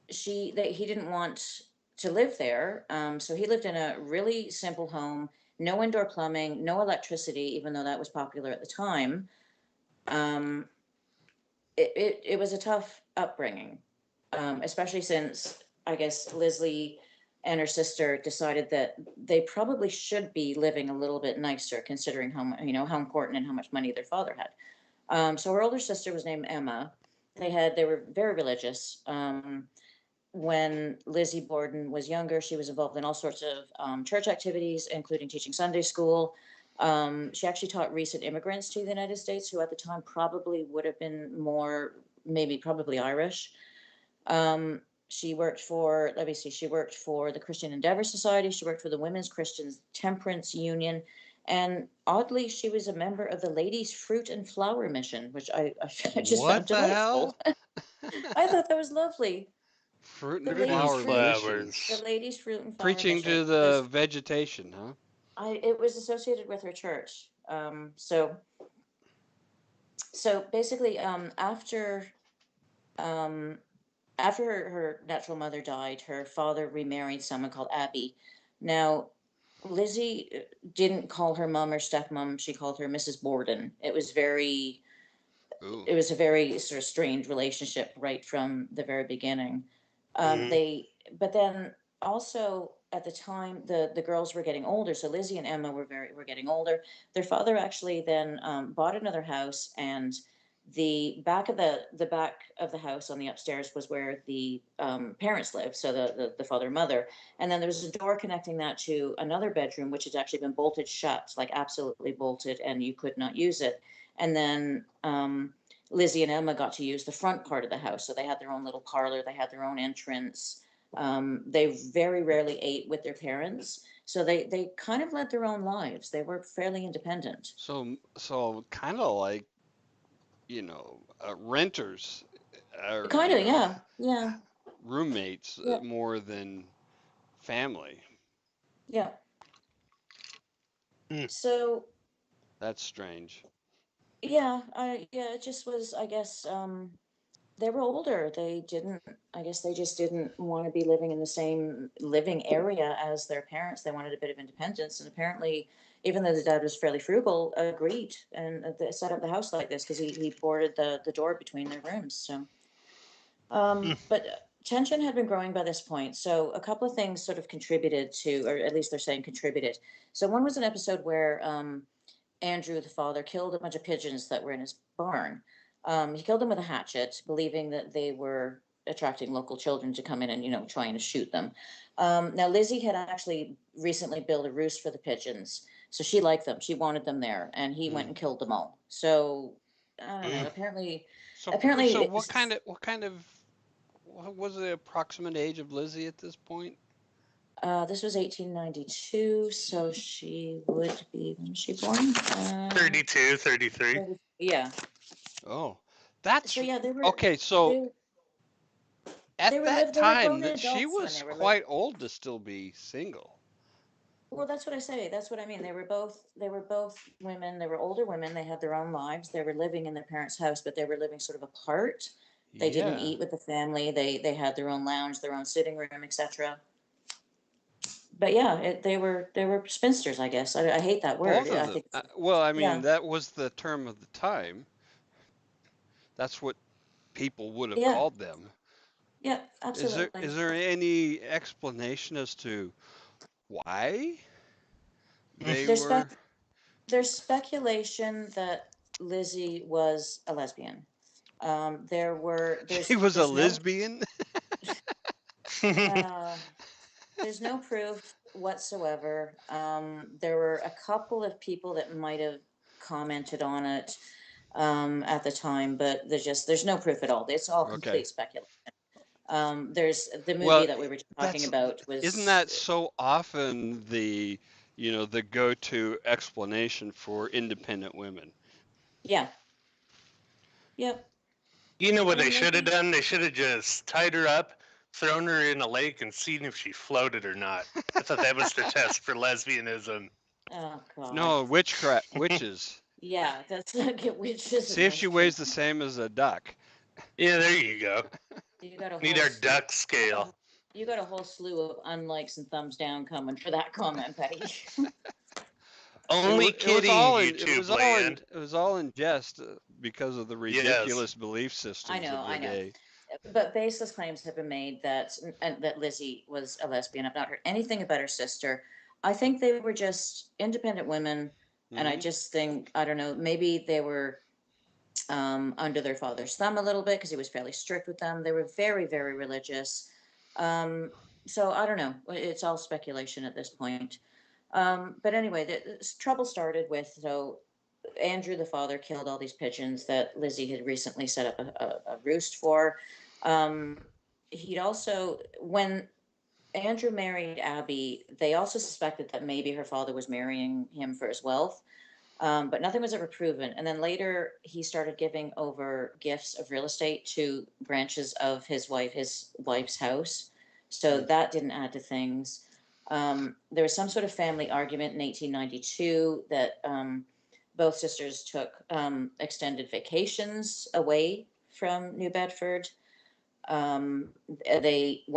he didn't want to live there, so he lived in a really simple home, no indoor plumbing, no electricity, even though that was popular at the time. um, it was a tough upbringing, especially since I guess Lizzie and her sister decided that they probably should be living a little bit nicer, considering how important and how much money their father had. So her older sister was named Emma. They were very religious. When Lizzie Borden was younger, she was involved in all sorts of church activities, including teaching Sunday school. She actually taught recent immigrants to the United States, who at the time probably would have been more, maybe probably Irish. Um, she worked for, let me see, she worked for the Christian Endeavor Society. She worked for the Women's Christian Temperance Union. And oddly, she was a member of the Ladies Fruit and Flower Mission, which I just
What
found
the hell?
delightful. I thought that was lovely.
Fruit
The
and
Fruit and
Ladies
Flowers
Fruit,
Mission.
the
flowers.
Ladies Fruit and Flower
Preaching
Mission
to the
was,
vegetation, huh?
it was associated with her church. So basically, um, after her natural mother died, her father remarried someone called Abby. Now, Lizzie didn't call her mom or stepmom; she called her Mrs. Borden.
Ooh.
It was a very sort of strained relationship right from the very beginning.
Hmm.
But then also at the time, the girls were getting older, so Lizzie and Emma were getting older. Their father actually then bought another house, and the back of the house on the upstairs was where the parents lived, so the father and mother. And then there was a door connecting that to another bedroom, which had actually been bolted shut, like absolutely bolted, and you could not use it. And then Lizzie and Emma got to use the front part of the house. So they had their own little parlor, they had their own entrance. They very rarely ate with their parents. So they kind of led their own lives. They were fairly independent.
So kind of like, renters, or,
Kind of, yeah. Yeah.
roommates,
Yeah.
more than family.
Yeah.
Mm.
So
That's strange.
yeah, it just was, I guess, they were older. I guess they just didn't want to be living in the same living area as their parents. They wanted a bit of independence. And apparently, even though the dad was fairly frugal, agreed and they set up the house like this because he boarded the door between their rooms. So,
Mm.
but tension had been growing by this point. So a couple of things sort of contributed to, or at least they're saying contributed. So one was an episode where Andrew, the father, killed a bunch of pigeons that were in his barn. He killed them with a hatchet, believing that they were attracting local children to come in and, trying to shoot them. Now, Lizzie had actually recently built a roost for the pigeons. So she liked them. She wanted them there. And he went
Mm.
and killed them all. So I don't know.
Mm.
Apparently,
So what was the approximate age of Lizzie at this point?
this was 1892. So she would be, when was she born?
32, 33.
Yeah.
Oh,
So
that's
yeah,
okay. So
they,
at that
they were
time,
grown
that she
adults when they
was
were living.
quite old to still be single.
Well, that's what I say. That's what I mean. They were both women. They were older women. They had their own lives. They were living in their parents' house, but they were living sort of apart. They didn't
Yeah,
eat with the family. They had their own lounge, their own sitting room, etc. But yeah, they were spinsters, I guess. I hate that word.
both of
I
them.
think
Well, I mean,
yeah,
that was the term of the time. That's what people would have
yeah,
called them.
yeah, absolutely.
Is there any explanation as to why
Mm.
they
There's
were?
there's speculation that Lizzie was a lesbian.
She was a
There's no
lesbian.
uh, there's no proof whatsoever. There were a couple of people that might have commented on it at the time, but there's no proof at all. It's all
Okay.
complete speculation. There's the movie
Well,
that we were just talking
that's
about
isn't
was
that so often the go-to explanation for independent women?
yeah, yep.
You know
I
what they
mean,
should have done? They should have just tied her up, thrown her in a lake, and seen if she floated or not. I thought that was the test for lesbianism.
oh God,
No, witchcraft, witches.
yeah, that's not get witches
See
and
if she
lesbians.
weighs the same as a duck.
Yeah, there you go.
You got a
Need
whole
our
slew.
duck scale.
You got a whole slew of unlikes and thumbs down coming for that comment, Betty.
Only kidding, YouTube land.
It was all in jest because of the
Yes.
ridiculous belief
I
systems
know,
of
I
the
know.
day.
But baseless claims have been made that Lizzie was a lesbian. I've not heard anything about her sister. I think they were just independent women, and I
Hmm.
just think I don't know. Maybe they were under their father's thumb a little bit because he was fairly strict with them. They were very religious. Um, so I don't know. It's all speculation at this point. But anyway, this trouble started with Andrew, the father, killed all these pigeons that Lizzie had recently set up a roost for. Um, he'd also, when Andrew married Abby, they also suspected that maybe her father was marrying him for his wealth, but nothing was ever proven. And then later, he started giving over gifts of real estate to branches of his wife's house. So
Mm.
that didn't add to things. There was some sort of family argument in 1892 that both sisters took extended vacations away from New Bedford. When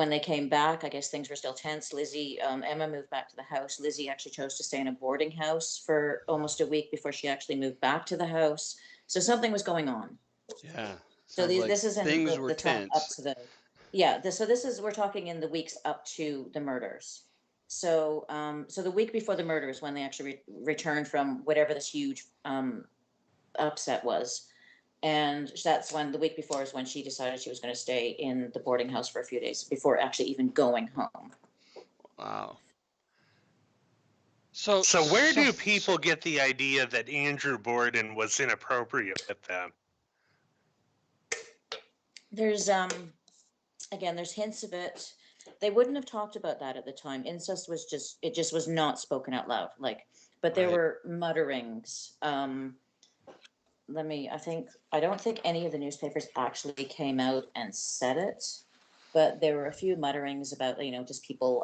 they came back, I guess things were still tense. Emma moved back to the house. Lizzie actually chose to stay in a boarding house for almost a week before she actually moved back to the house. So something was going on.
Yeah.
So
Sounds like
this is in
things were
the time up
tense.
to the, yeah. So this is, we're talking in the weeks up to the murders. So the week before the murders, when they actually returned from whatever this huge upset was, and that's when the week before is when she decided she was going to stay in the boarding house for a few days before actually even going home.
Wow. So,
So where do people get the idea that Andrew Borden was inappropriate with them?
There's again, there's hints of it. They wouldn't have talked about that at the time. Incest was just, it just was not spoken out loud. Like, but there
right.
were mutterings. I don't think any of the newspapers actually came out and said it, but there were a few mutterings about, just people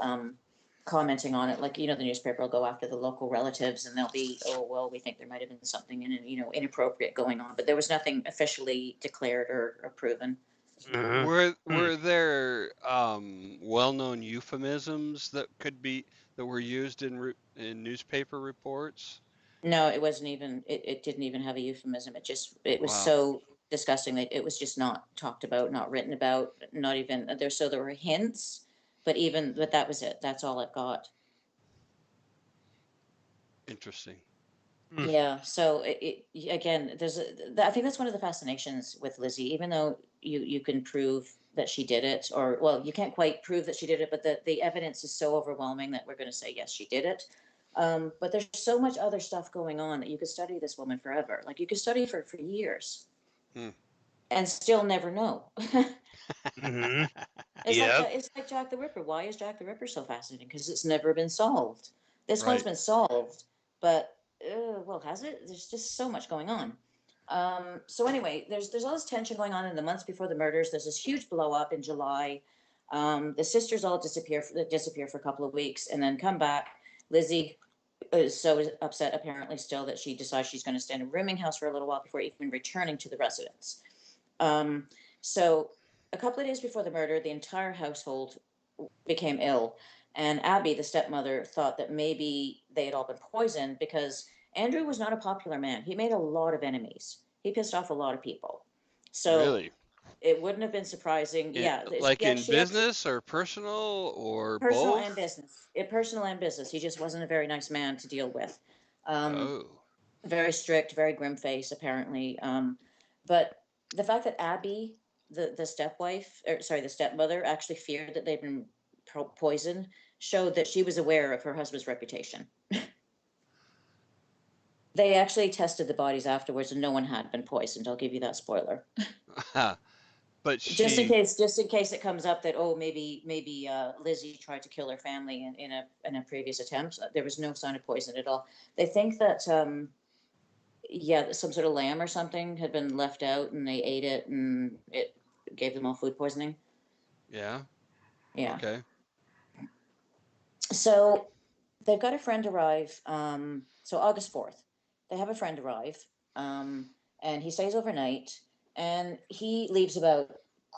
commenting on it. Like, the newspaper will go after the local relatives and they'll be, oh, well, we think there might have been something inappropriate going on, but there was nothing officially declared or proven.
Mm-hmm.
Were there well-known euphemisms that were used in newspaper reports?
No, it wasn't even, it didn't even have a euphemism. It was
Wow.
so disgusting that it was just not talked about, not written about, not even there. So there were hints, but that was it. That's all it got.
Interesting.
Yeah. So again, I think that's one of the fascinations with Lizzie, even though you can prove that she did it, or, well, you can't quite prove that she did it, but the evidence is so overwhelming that we're going to say, yes, she did it. But there's so much other stuff going on that you could study this woman forever. Like, you could study for years
Hmm.
and still never know.
Mm-hmm.
Like
Yep.
it's like Jack the Ripper. Why is Jack the Ripper so fascinating? Because it's never been solved. This one's
Right.
been solved, but well, has it? There's just so much going on. So anyway, there's all this tension going on in the months before the murders. There's this huge blow up in July. The sisters all disappear for a couple of weeks and then come back. Lizzie is so upset, apparently, still, that she decides she's going to stay in a rooming house for a little while before even returning to the residence. Um, so a couple of days before the murder, the entire household became ill. And Abby, the stepmother, thought that maybe they had all been poisoned because Andrew was not a popular man. He made a lot of enemies. He pissed off a lot of people. So
Really?
it wouldn't have been surprising. Yeah,
Like in
she actually,
business or personal or
personal and
both?
business. Personal and business. He just wasn't a very nice man to deal with. Um,
Oh.
very strict, very grim face, apparently. But the fact that Abby, the stepwife, or sorry, the stepmother, actually feared that they'd been poisoned showed that she was aware of her husband's reputation. They actually tested the bodies afterwards, and no one had been poisoned. I'll give you that spoiler,
But
just in case it comes up that, oh, maybe Lizzie tried to kill her family in a previous attempt. There was no sign of poison at all. They think that yeah, some sort of lamb or something had been left out and they ate it and it gave them all food poisoning.
yeah.
Yeah.
Okay.
So they've got a friend arrive. So August 4th, they have a friend arrive, and he stays overnight, and he leaves about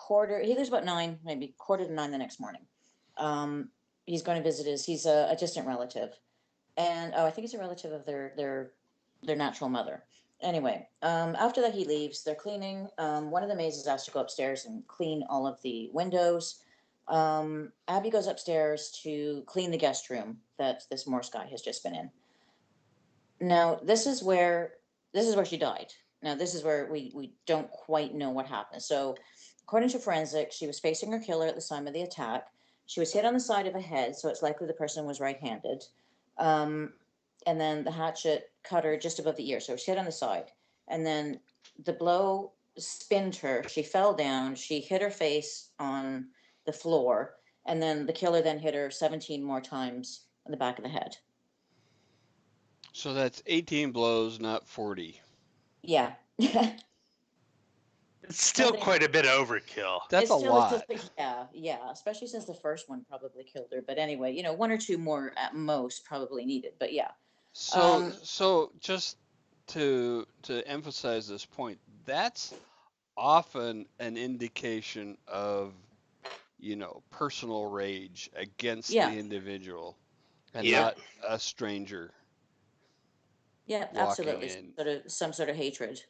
9, maybe quarter to 9 the next morning. He's going to visit he's a distant relative. And oh, I think he's a relative of their natural mother. Anyway, after that he leaves. They're cleaning. One of the maids is asked to go upstairs and clean all of the windows. Abby goes upstairs to clean the guest room that this Morse guy has just been in. Now this is where she died. Now this is where we don't quite know what happened. So, according to forensic, she was facing her killer at the time of the attack. She was hit on the side of the head, so it's likely the person was right-handed. Um, and then the hatchet cut her just above the ear, so she hit on the side. And then the blow spinned her. She fell down. She hit her face on the floor, and then the killer then hit her 17 more times in the back of the head.
So that's 18 blows, not 40.
Yeah.
It's still quite a bit of overkill.
That's a lot.
Yeah, especially since the first one probably killed her. But anyway, one or two more at most probably needed. But yeah.
So just to emphasize this point, that's often an indication of, personal rage against
Yeah.
the individual and
Yep.
not a stranger
Yeah,
walking
absolutely.
in.
Some sort of hatred.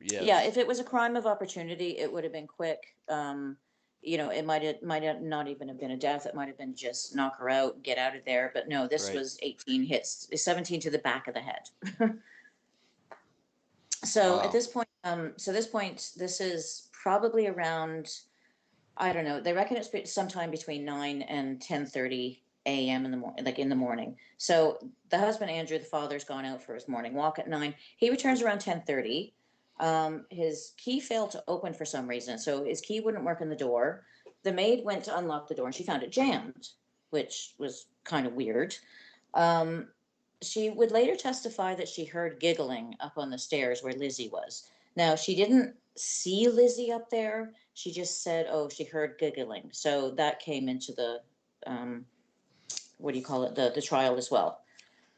Yes.
Yeah, if it was a crime of opportunity, it would have been quick. It might have not even have been a death. It might have been just knock her out, get out of there. But no, this
Right.
was 18 hits, 17 to the back of the head. So
Wow.
at this point, this is probably around, I don't know. They reckon it's sometime between 9 and 10:30 a.m. in the morning, like in the morning. So the husband Andrew, the father's gone out for his morning walk at 9. He returns around 10:30. His key failed to open for some reason, so his key wouldn't work in the door. The maid went to unlock the door and she found it jammed, which was kind of weird. Um, she would later testify that she heard giggling up on the stairs where Lizzie was. Now, she didn't see Lizzie up there. She just said, oh, she heard giggling. So that came into the, what do you call it, the trial as well.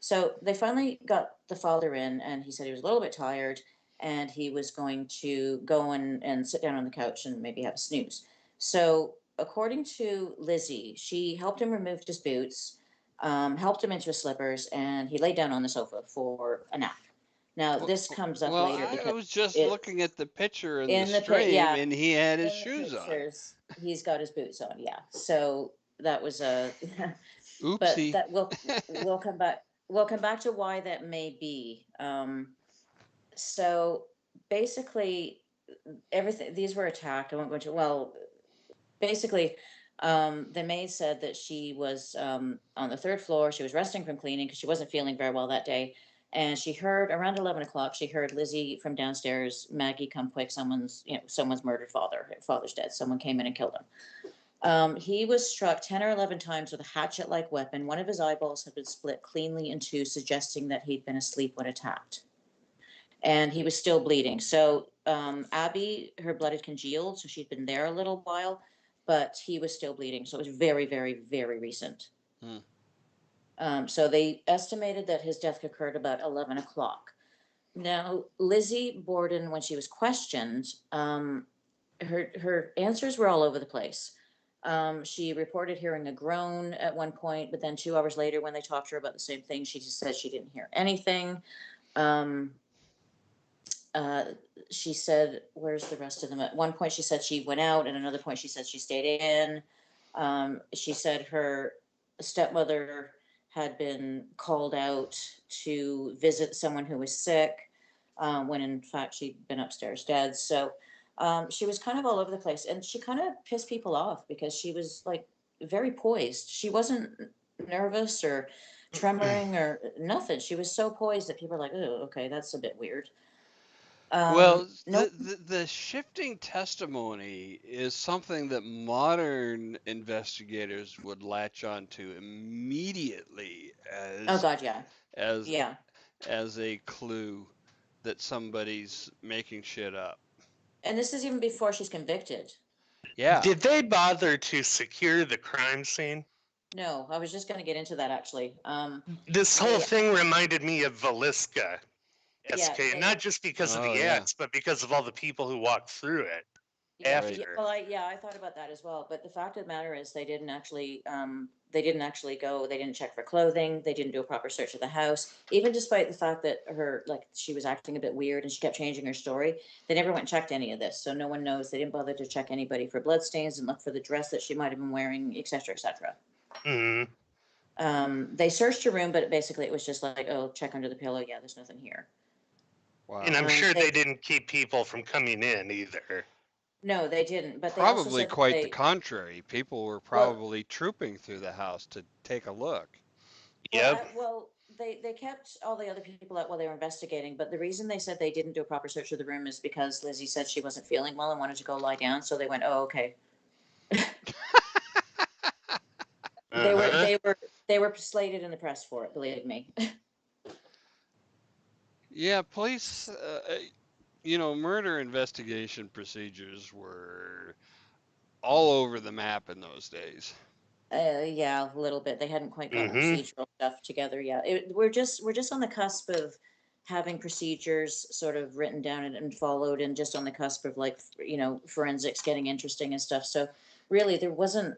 So they finally got the father in, and he said he was a little bit tired, and he was going to go and sit down on the couch and maybe have a snooze. So, according to Lizzie, she helped him remove his boots, helped him into his slippers, and he laid down on the sofa for a nap. Now, this comes up
Well,
later
I
because
was just
it
looking at the picture in the
in the
stream,
yeah,
and he had his
in the
shoes on.
pictures, he's got his boots on. Yeah, so that was a. But
Oopsie.
that we'll come back. We'll come back to why that may be. So basically, everything these were attacked. I won't go into basically. The maid said that she was on the third floor. She was resting from cleaning because she wasn't feeling very well that day. And she heard around 11 o'clock. She heard Lizzie from downstairs. Maggie, come quick! Someone's murdered father. Father's dead. Someone came in and killed him. He was struck 10 or 11 times with a hatchet like weapon. One of his eyeballs had been split cleanly in two, suggesting that he'd been asleep when attacked. And he was still bleeding. So, Abby, her blood had congealed, so she'd been there a little while, but he was still bleeding. So it was very, very, very recent. So they estimated that his death occurred about 11 o'clock. Now, Lizzie Borden, when she was questioned, her answers were all over the place. She reported hearing a groan at one point, but then 2 hours later, when they talked to her about the same thing, she just said she didn't hear anything. She said, where's the rest of them? At one point, she said she went out, and another point, she said she stayed in. She said her stepmother had been called out to visit someone who was sick, when in fact she'd been upstairs dead. So she was kind of all over the place, and she kind of pissed people off because she was like very poised. She wasn't nervous or tremoring or nothing. She was so poised that people were like, oh, okay, that's a bit weird.
Well,
No,
the shifting testimony is something that modern investigators would latch onto immediately
oh God, yeah,
as
yeah.
as a clue that somebody's making shit up.
And this is even before she's convicted.
Yeah.
Did they bother to secure the crime scene?
No, I was just going to get into that actually.
This whole thing reminded me of Valiska
Yeah,
SK, not just because of
Oh,
the
yeah.
axe, but because of all the people who walked through it
yeah,
after.
well, I thought about that as well. But the fact of the matter is, they didn't actually go. They didn't check for clothing. They didn't do a proper search of the house, even despite the fact that she was acting a bit weird and she kept changing her story. They never went and checked any of this, so no one knows. They didn't bother to check anybody for bloodstains and look for the dress that she might have been wearing, etc., etc. They searched her room, but basically it was just like, oh, check under the pillow. Yeah, there's nothing here.
Wow.
And I'm sure they didn't keep people from coming in either.
No, they didn't. But they also
Probably
said
quite the contrary. People were probably trooping through the house to take a look.
Yep.
They kept all the other people out while they were investigating. But the reason they said they didn't do a proper search of the room is because Lizzie said she wasn't feeling well and wanted to go lie down. So they went, oh, okay. They were
Uh-huh.
they were they were slated in the press for it, believe me.
Yeah, police, murder investigation procedures were all over the map in those days.
Yeah, a little bit. They hadn't quite got the
Mm-hmm.
procedural stuff together yet. We're just on the cusp of having procedures sort of written down and followed, and just on the cusp of like forensics getting interesting and stuff. So really, there wasn't.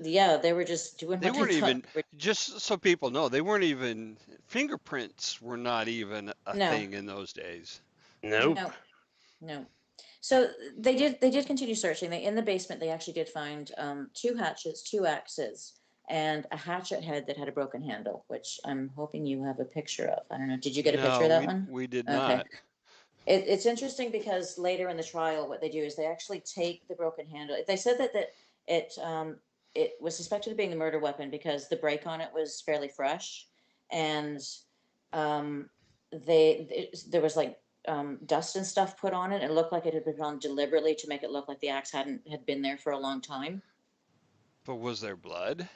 Yeah, they were just doing
They
what they
weren't
thought.
even, just so people know, they weren't even, fingerprints were not even a
No,
thing in those days.
Nope.
no, no. So they did continue searching. They in the basement they actually did find two hatchets, two axes, and a hatchet head that had a broken handle, which I'm hoping you have a picture of. I don't know. Did you get a picture
No,
of that
we
one?
we did
Okay.
not.
It's interesting because later in the trial, what they do is they actually take the broken handle. They said that it was suspected of being the murder weapon because the break on it was fairly fresh, and um, there was like dust and stuff put on it. It looked like it had been done deliberately to make it look like the axe had been there for a long time.
But was there blood?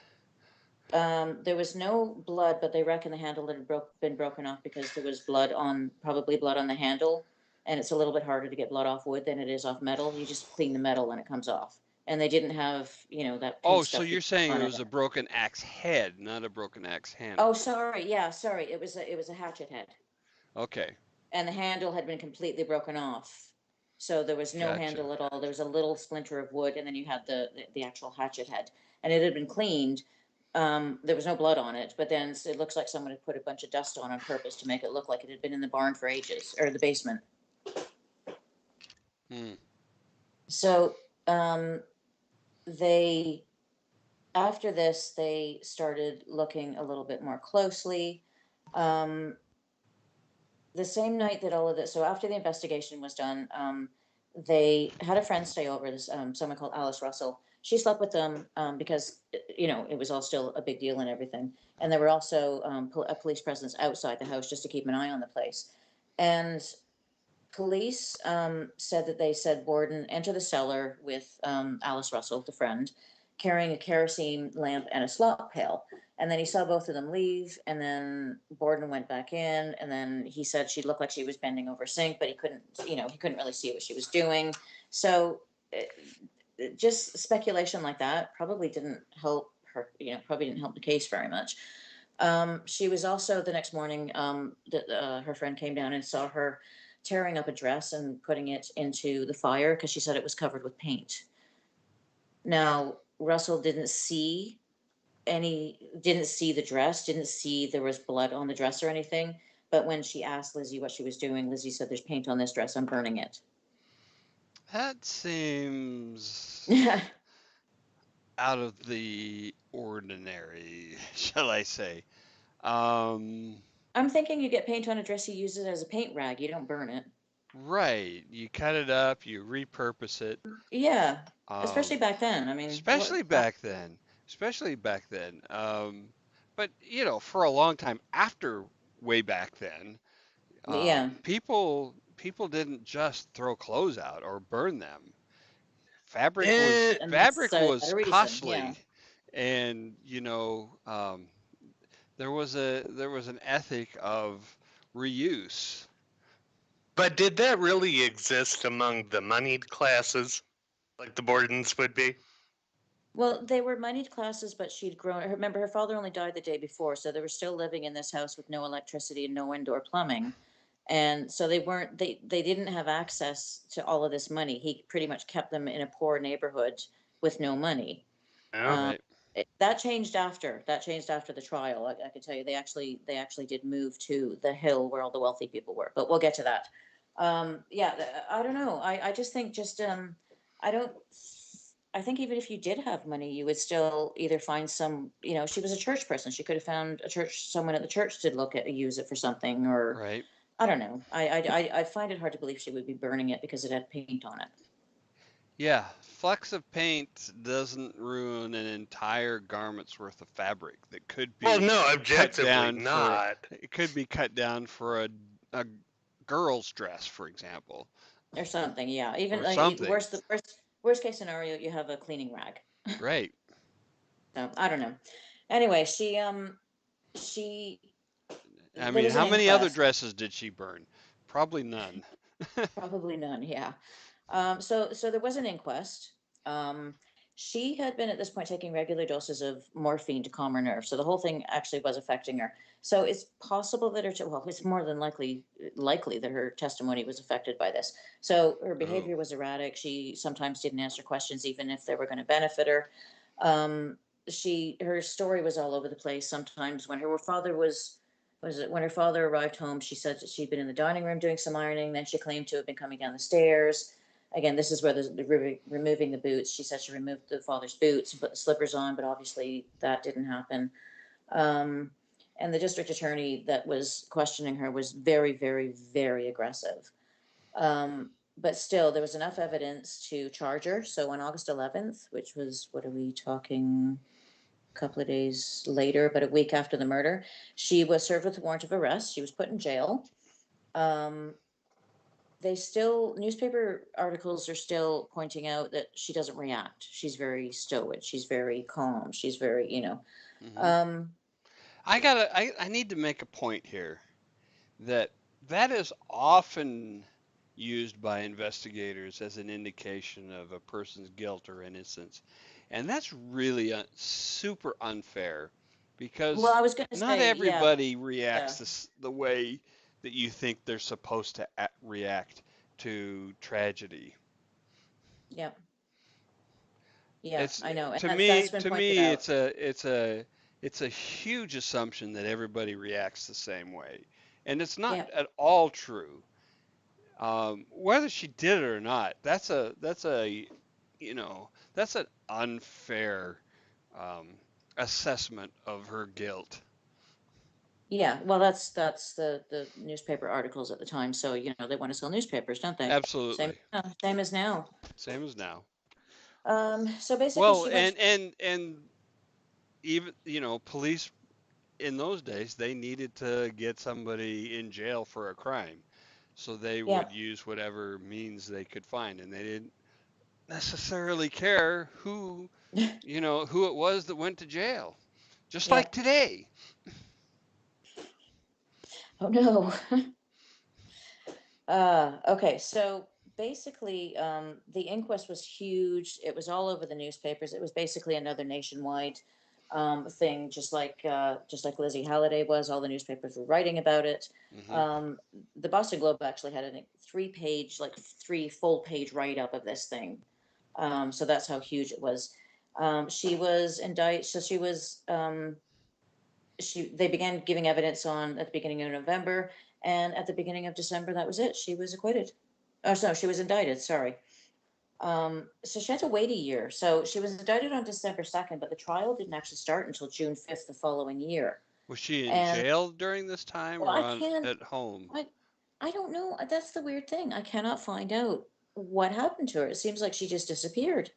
There was no blood, but they reckon the handle had been broken off because there was probably blood on the handle, and it's a little bit harder to get blood off wood than it is off metal. You just clean the metal and it comes off. And they didn't have, that
Oh,
paint
so
stuff you
you're
put
saying it
on
was
it.
a broken axe head, not a broken axe
Oh,
handle.
sorry. Yeah, sorry. It was a hatchet head,
Okay,
and the handle had been completely broken off. So there was no
gotcha.
handle at all. There was a little splinter of wood, and then you had the actual hatchet head, and it had been cleaned. There was no blood on it, but then it looks like someone had put a bunch of dust on purpose to make it look like it had been in the barn for ages, or the basement.
Hmm.
So um, they, after this, they started looking a little bit more closely. Um, the same night that all of this, so after the investigation was done, they had a friend stay over. This someone called Alice Russell. She slept with them because it was all still a big deal and everything. And there were also a police presence outside the house just to keep an eye on the place. And police said that they said Borden enter the cellar with Alice Russell, the friend, carrying a kerosene lamp and a slop pail. And then he saw both of them leave, and then Borden went back in, and then he said she looked like she was bending over a sink, but he couldn't really see what she was doing. So just speculation like that probably didn't help her, probably didn't help the case very much. She was also the next morning, her friend came down and saw her tearing up a dress and putting it into the fire because she said it was covered with paint. Now, Russell didn't see the dress, didn't see there was blood on the dress or anything. But when she asked Lizzie what she was doing, Lizzie said, "There's paint on this dress. I'm burning it."
That seems
I'm
out of the ordinary, shall I say. Um,
thinking you get paint on a dress, you use it as a paint rag. You don't burn it.
right. You cut it up, you repurpose it.
Yeah, especially
Um,
back then. I mean,
especially back then. Especially back then. But for a long time after way back then,
yeah,
people didn't just throw clothes out or burn them. Fabric was
Eh,
and that's
fabric
a
was
reason. Yeah.
costly, and there was an ethic of reuse.
but did that really exist among the moneyed classes, like the Bordens would be?
Well, they were moneyed classes, but she'd grown. Remember, her father only died the day before, so they were still living in this house with no electricity and no indoor plumbing, and so they didn't have access to all of this money. He pretty much kept them in a poor neighborhood with no money.
No.
Um,
Right.
that changed after the trial. I can tell you, they actually did move to the hill where all the wealthy people were, but we'll get to that. Yeah, I don't know. I just think I don't. I think even if you did have money, you would still either find some. She was a church person. She could have found someone at the church to use it for something, or
Right.
I don't know. I find it hard to believe she would be burning it because it had paint on it.
Yeah, flecks of paint doesn't ruin an entire garment's worth of fabric that could
Well,
be
no,
cut
objectively
down for
not.
it could be cut down for a girl's dress, for example,
Or something. Yeah. Even
or something.
worst case scenario, you have a cleaning rag.
Right.
So I don't know. Anyway, she
I
there
mean,
was an
how many other
inquest.
dresses did she burn? Probably none.
Probably none, yeah. So there was an inquest. Um, she had been at this point taking regular doses of morphine to calm her nerves, so the whole thing actually was affecting her. So it's possible that well, it's more than likely that her testimony was affected by this. So her
Oh.
behavior was erratic. She sometimes didn't answer questions, even if they were going to benefit her. Um, her story was all over the place. Sometimes when her father was it when her father arrived home, she said that she'd been in the dining room doing some ironing. Then she claimed to have been coming down the stairs. Again, this is where removing the boots. She said she removed the father's boots and put the slippers on, but obviously that didn't happen. Um, and the district attorney that was questioning her was very, very, very aggressive. But still, there was enough evidence to charge her. So on August 11th, which was, what are we talking? Couple of days later, but a week after the murder, she was served with a warrant of arrest. She was put in jail. Um, newspaper articles are still pointing out that she doesn't react. She's very stoic. She's very calm. She's very,
Hmm.
um,
I need to make a point here that that is often used by investigators as an indication of a person's guilt or innocence. And that's really super unfair
well,
because
I was going to
not
say, yeah,
everybody reacts
yeah,
the way that you think they're supposed to react to tragedy.
yeah, yeah,
It's
I know. And
to
that's
me
been
to
pointed
me
out.
it's a huge assumption that everybody reacts the same way. And it's not
Yeah,
at all true. Whether she did it or not, that's an unfair um, assessment of her guilt.
yeah. Well, that's the newspaper articles at the time. So, they want to sell newspapers, don't they? Same,
Absolutely,
same as now.
same as now.
So basically
Well,
she went.
and even police in those days they needed to get somebody in jail for a crime, so they
Yeah,
would use whatever means they could find, and they didn't necessarily care who it was that went to jail. Just
yeah.
like today.
Oh no. Okay, so basically, the inquest was huge. It was all over the newspapers. It was basically another nationwide thing, just like Lizzie Halliday was. All the newspapers were writing about it.
Hmm.
Um, the Boston Globe actually had a three full page write up of this thing. So that's how huge it was. She was indicted. So they began giving evidence on at the beginning of November, and at the beginning of December, that was it. She was acquitted. Oh, no, she was indicted. Sorry. So she had to wait a year. So she was indicted on December 2nd, but the trial didn't actually start until June 5th the following year.
Was she in
And
jail during this time
well,
or on at home?
I, I don't know. That's the weird thing. I cannot find out what happened to her. It seems like she just disappeared,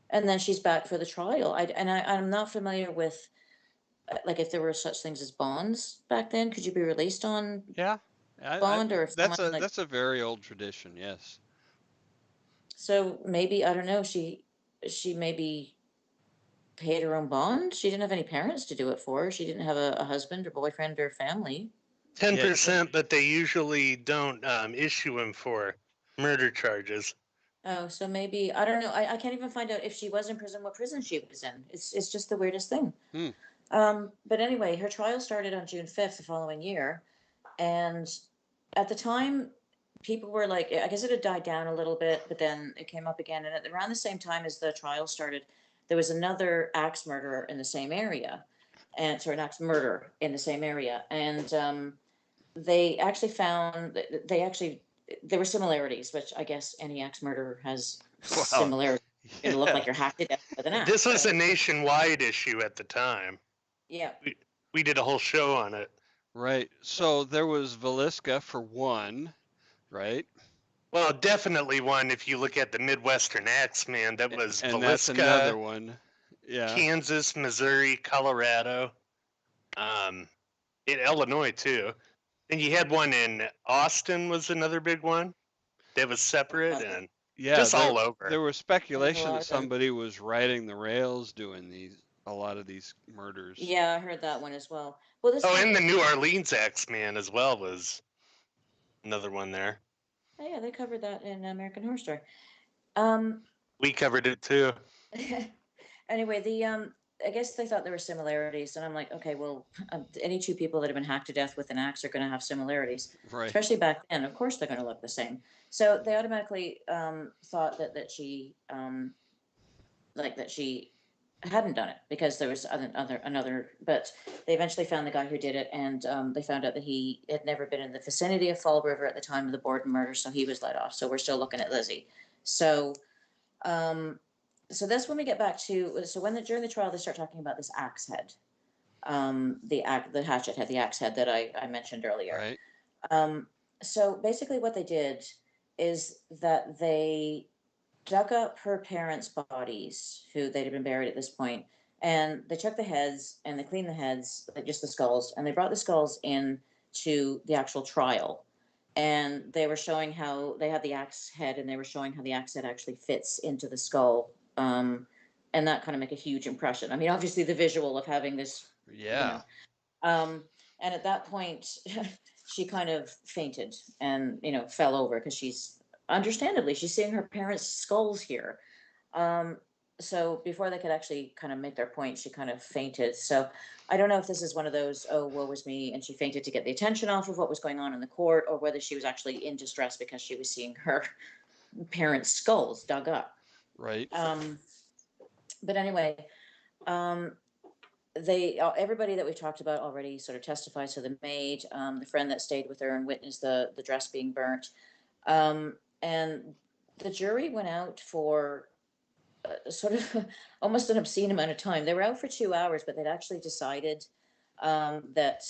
and then she's back for the trial. I'm not familiar with like if there were such things as bonds back then. Could you be released on
Yeah,
bond, or if someone like
that's a very old tradition. Yes.
so maybe I don't know, she maybe paid her own bond. She didn't have any parents to do it for her. She didn't have a husband or boyfriend or family.
Ten
Yeah.
percent, but they usually don't issue him for murder charges.
Oh, so maybe I don't know. I can't even find out if she was in prison, what prison she was in. It's just the weirdest thing.
Hmm.
But anyway, her trial started on June 5th the following year, and at the time people were like, I guess it had died down a little bit, but then it came up again. And around the same time as the trial started, there was another axe murderer in the same area, and sorry, an axe murder in the same area. And they actually found they actually there were similarities, which I guess any axe murderer has
Wow.
similarities. You're gonna look
Yeah.
like you're hacked to death with an axe.
This was a
So
nationwide issue at the time.
yeah,
We, we did a whole show on it.
Right. So there was Velisca for one, right?
Well, definitely one if you look at the Midwestern Axe, man. That was
And that's another
Velisca,
one. Yeah.
Kansas, Missouri, Colorado, um, in Illinois too. And you had one in Austin was another big one that was separate
uh,
and
Yeah,
just all over.
there was
there's a
speculation
lot
that
of them.
somebody was riding the rails doing these a lot of these murders.
Yeah, I heard that one as well. Well, this
Oh, and the
happened.
New Orleans X-Man as well was another one there.
Oh, yeah, they covered that in American Horror Story. Um,
We covered it too.
anyway, I guess they thought there were similarities, and I'm like, okay, well, any two people that have been hacked to death with an axe are going to have similarities,
Right.
especially back then. Of course, they're going to look the same. So they automatically thought that she hadn't done it because there was another. But they eventually found the guy who did it, and they found out that he had never been in the vicinity of Fall River at the time of the Borden murder, so he was let off. So we're still looking at Lizzie. So um, so that's when we get back to during the trial they start talking about this axe head, the hatchet head, the axe head that I mentioned earlier.
Right.
Um, so basically, what they did is that they dug up her parents' bodies, who they'd been buried at this point, and they took the heads and they cleaned the heads, like just the skulls, and they brought the skulls in to the actual trial. And they were showing how they had the axe head, and they were showing how the axe head actually fits into the skull. And that kind of make a huge impression. I mean, obviously, the visual of having this, you
Yeah.
know, um, and at that point, she kind of fainted and fell over because she's seeing her parents' skulls here. Um, so before they could actually kind of make their point, she kind of fainted. So I don't know if this is one of those, oh, woe was me, and she fainted to get the attention off of what was going on in the court, or whether she was actually in distress because she was seeing her parents' skulls dug up.
Right.
Um, but anyway, um, everybody that we talked about already sort of testified. So the maid, the friend that stayed with her and witnessed the dress being burnt, and the jury went out for sort of almost an obscene amount of time. They were out for 2 hours, but they'd actually decided that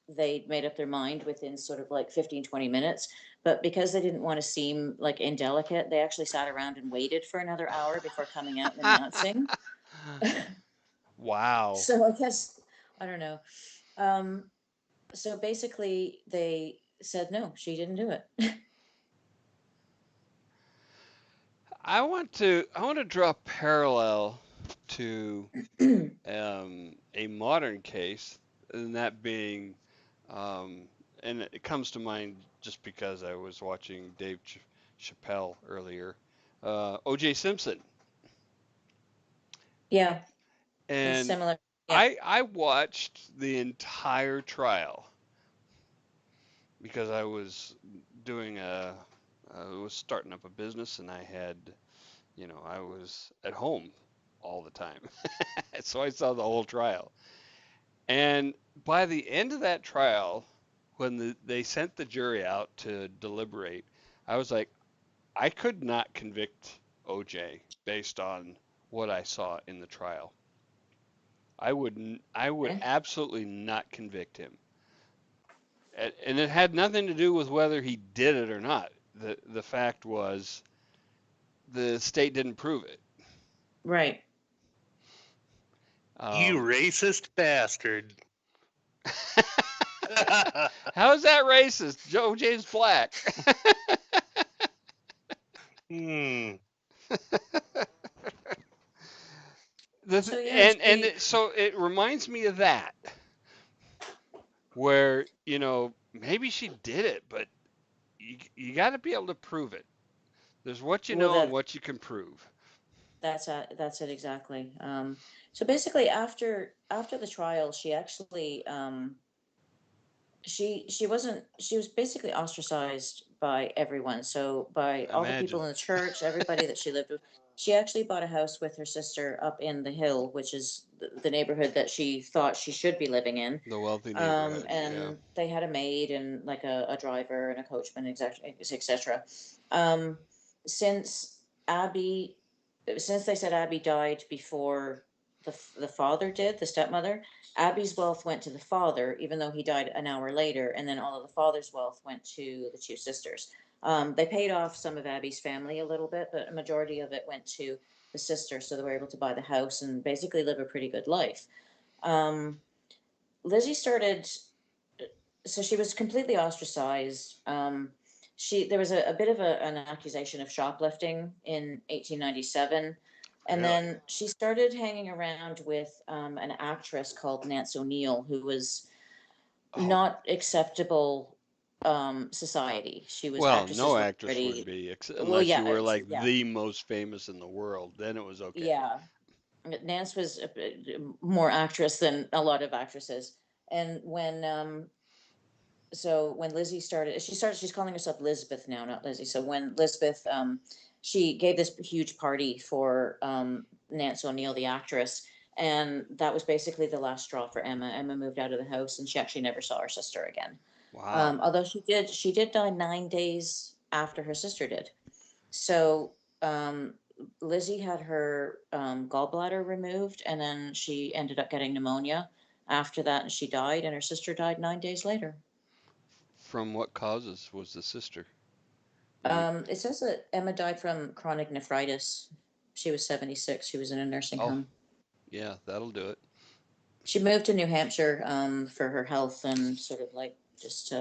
they'd made up their mind within sort of like 15, 20 minutes. But because they didn't want to seem like indelicate, they actually sat around and waited for another hour before coming out and announcing.
Wow.
So I guess, I don't know. Um, so basically, they said, no, she didn't do it.
I want to draw a parallel to a modern case, and that being, um, and it comes to mind just because I was watching Dave Chappelle earlier, O.J. Simpson,
Yeah, it's
and
similar. Yeah.
I watched the entire trial because I was doing I was starting up a business, and I was at home all the time. So I saw the whole trial. And by the end of that trial, when they sent the jury out to deliberate, I was like, I could not convict OJ based on what I saw in the trial. I would
Okay.
absolutely not convict him. And it had nothing to do with whether he did it or not. The fact was the state didn't prove it.
Right.
You
Um,
racist bastard.
how is that racist? Joe James Black.
Hmm.
So yeah,
So it reminds me of that, where maybe she did it, but you got to be able to prove it. There's what you
well,
know and what you can prove.
that's it exactly. So basically, after the trial, she actually she was basically ostracized by everyone. So by all the people
Imagine
in the church, everybody that she lived with. She actually bought a house with her sister up in the hill, which is the neighborhood that she thought she should be living in.
the wealthy neighborhood. Yeah,
And they had a maid and like a driver and a coachman, etc. Um, since Abby, since they said Abby died before the father did, the stepmother, Abby's wealth went to the father, even though he died an hour later, and then all of the father's wealth went to the two sisters. They paid off some of Abby's family a little bit, but a majority of it went to the sister, so they were able to buy the house and basically live a pretty good life. Um, Lizzie started, so she was completely ostracized. There was a bit of an accusation of shoplifting in 1897. And
Really?
then she started hanging around with an actress called Nance O'Neill, who was
Oh,
not acceptable society. She was
well,
actresses
no
were
actress would
already,
be,
well,
unless you
yeah,
were like
yeah,
the most famous in the world. Then it was okay.
yeah. Nance was more actress than a lot of actresses. And when Lizzie started, she's calling herself Elizabeth now, not Lizzie. So when Elizabeth, she gave this huge party for Nance O'Neill, the actress, and that was basically the last straw for Emma. Emma moved out of the house, and she actually never saw her sister again.
Wow.
Although she did die 9 days after her sister did. So Lizzie had her gallbladder removed, and then she ended up getting pneumonia after that, and she died, and her sister died 9 days later.
From what causes was the sister? Do you?
It says that Emma died from chronic nephritis. She was 76. She was in a nursing
Oh,
home.
yeah, that'll do it.
She moved to New Hampshire for her health and sort of like just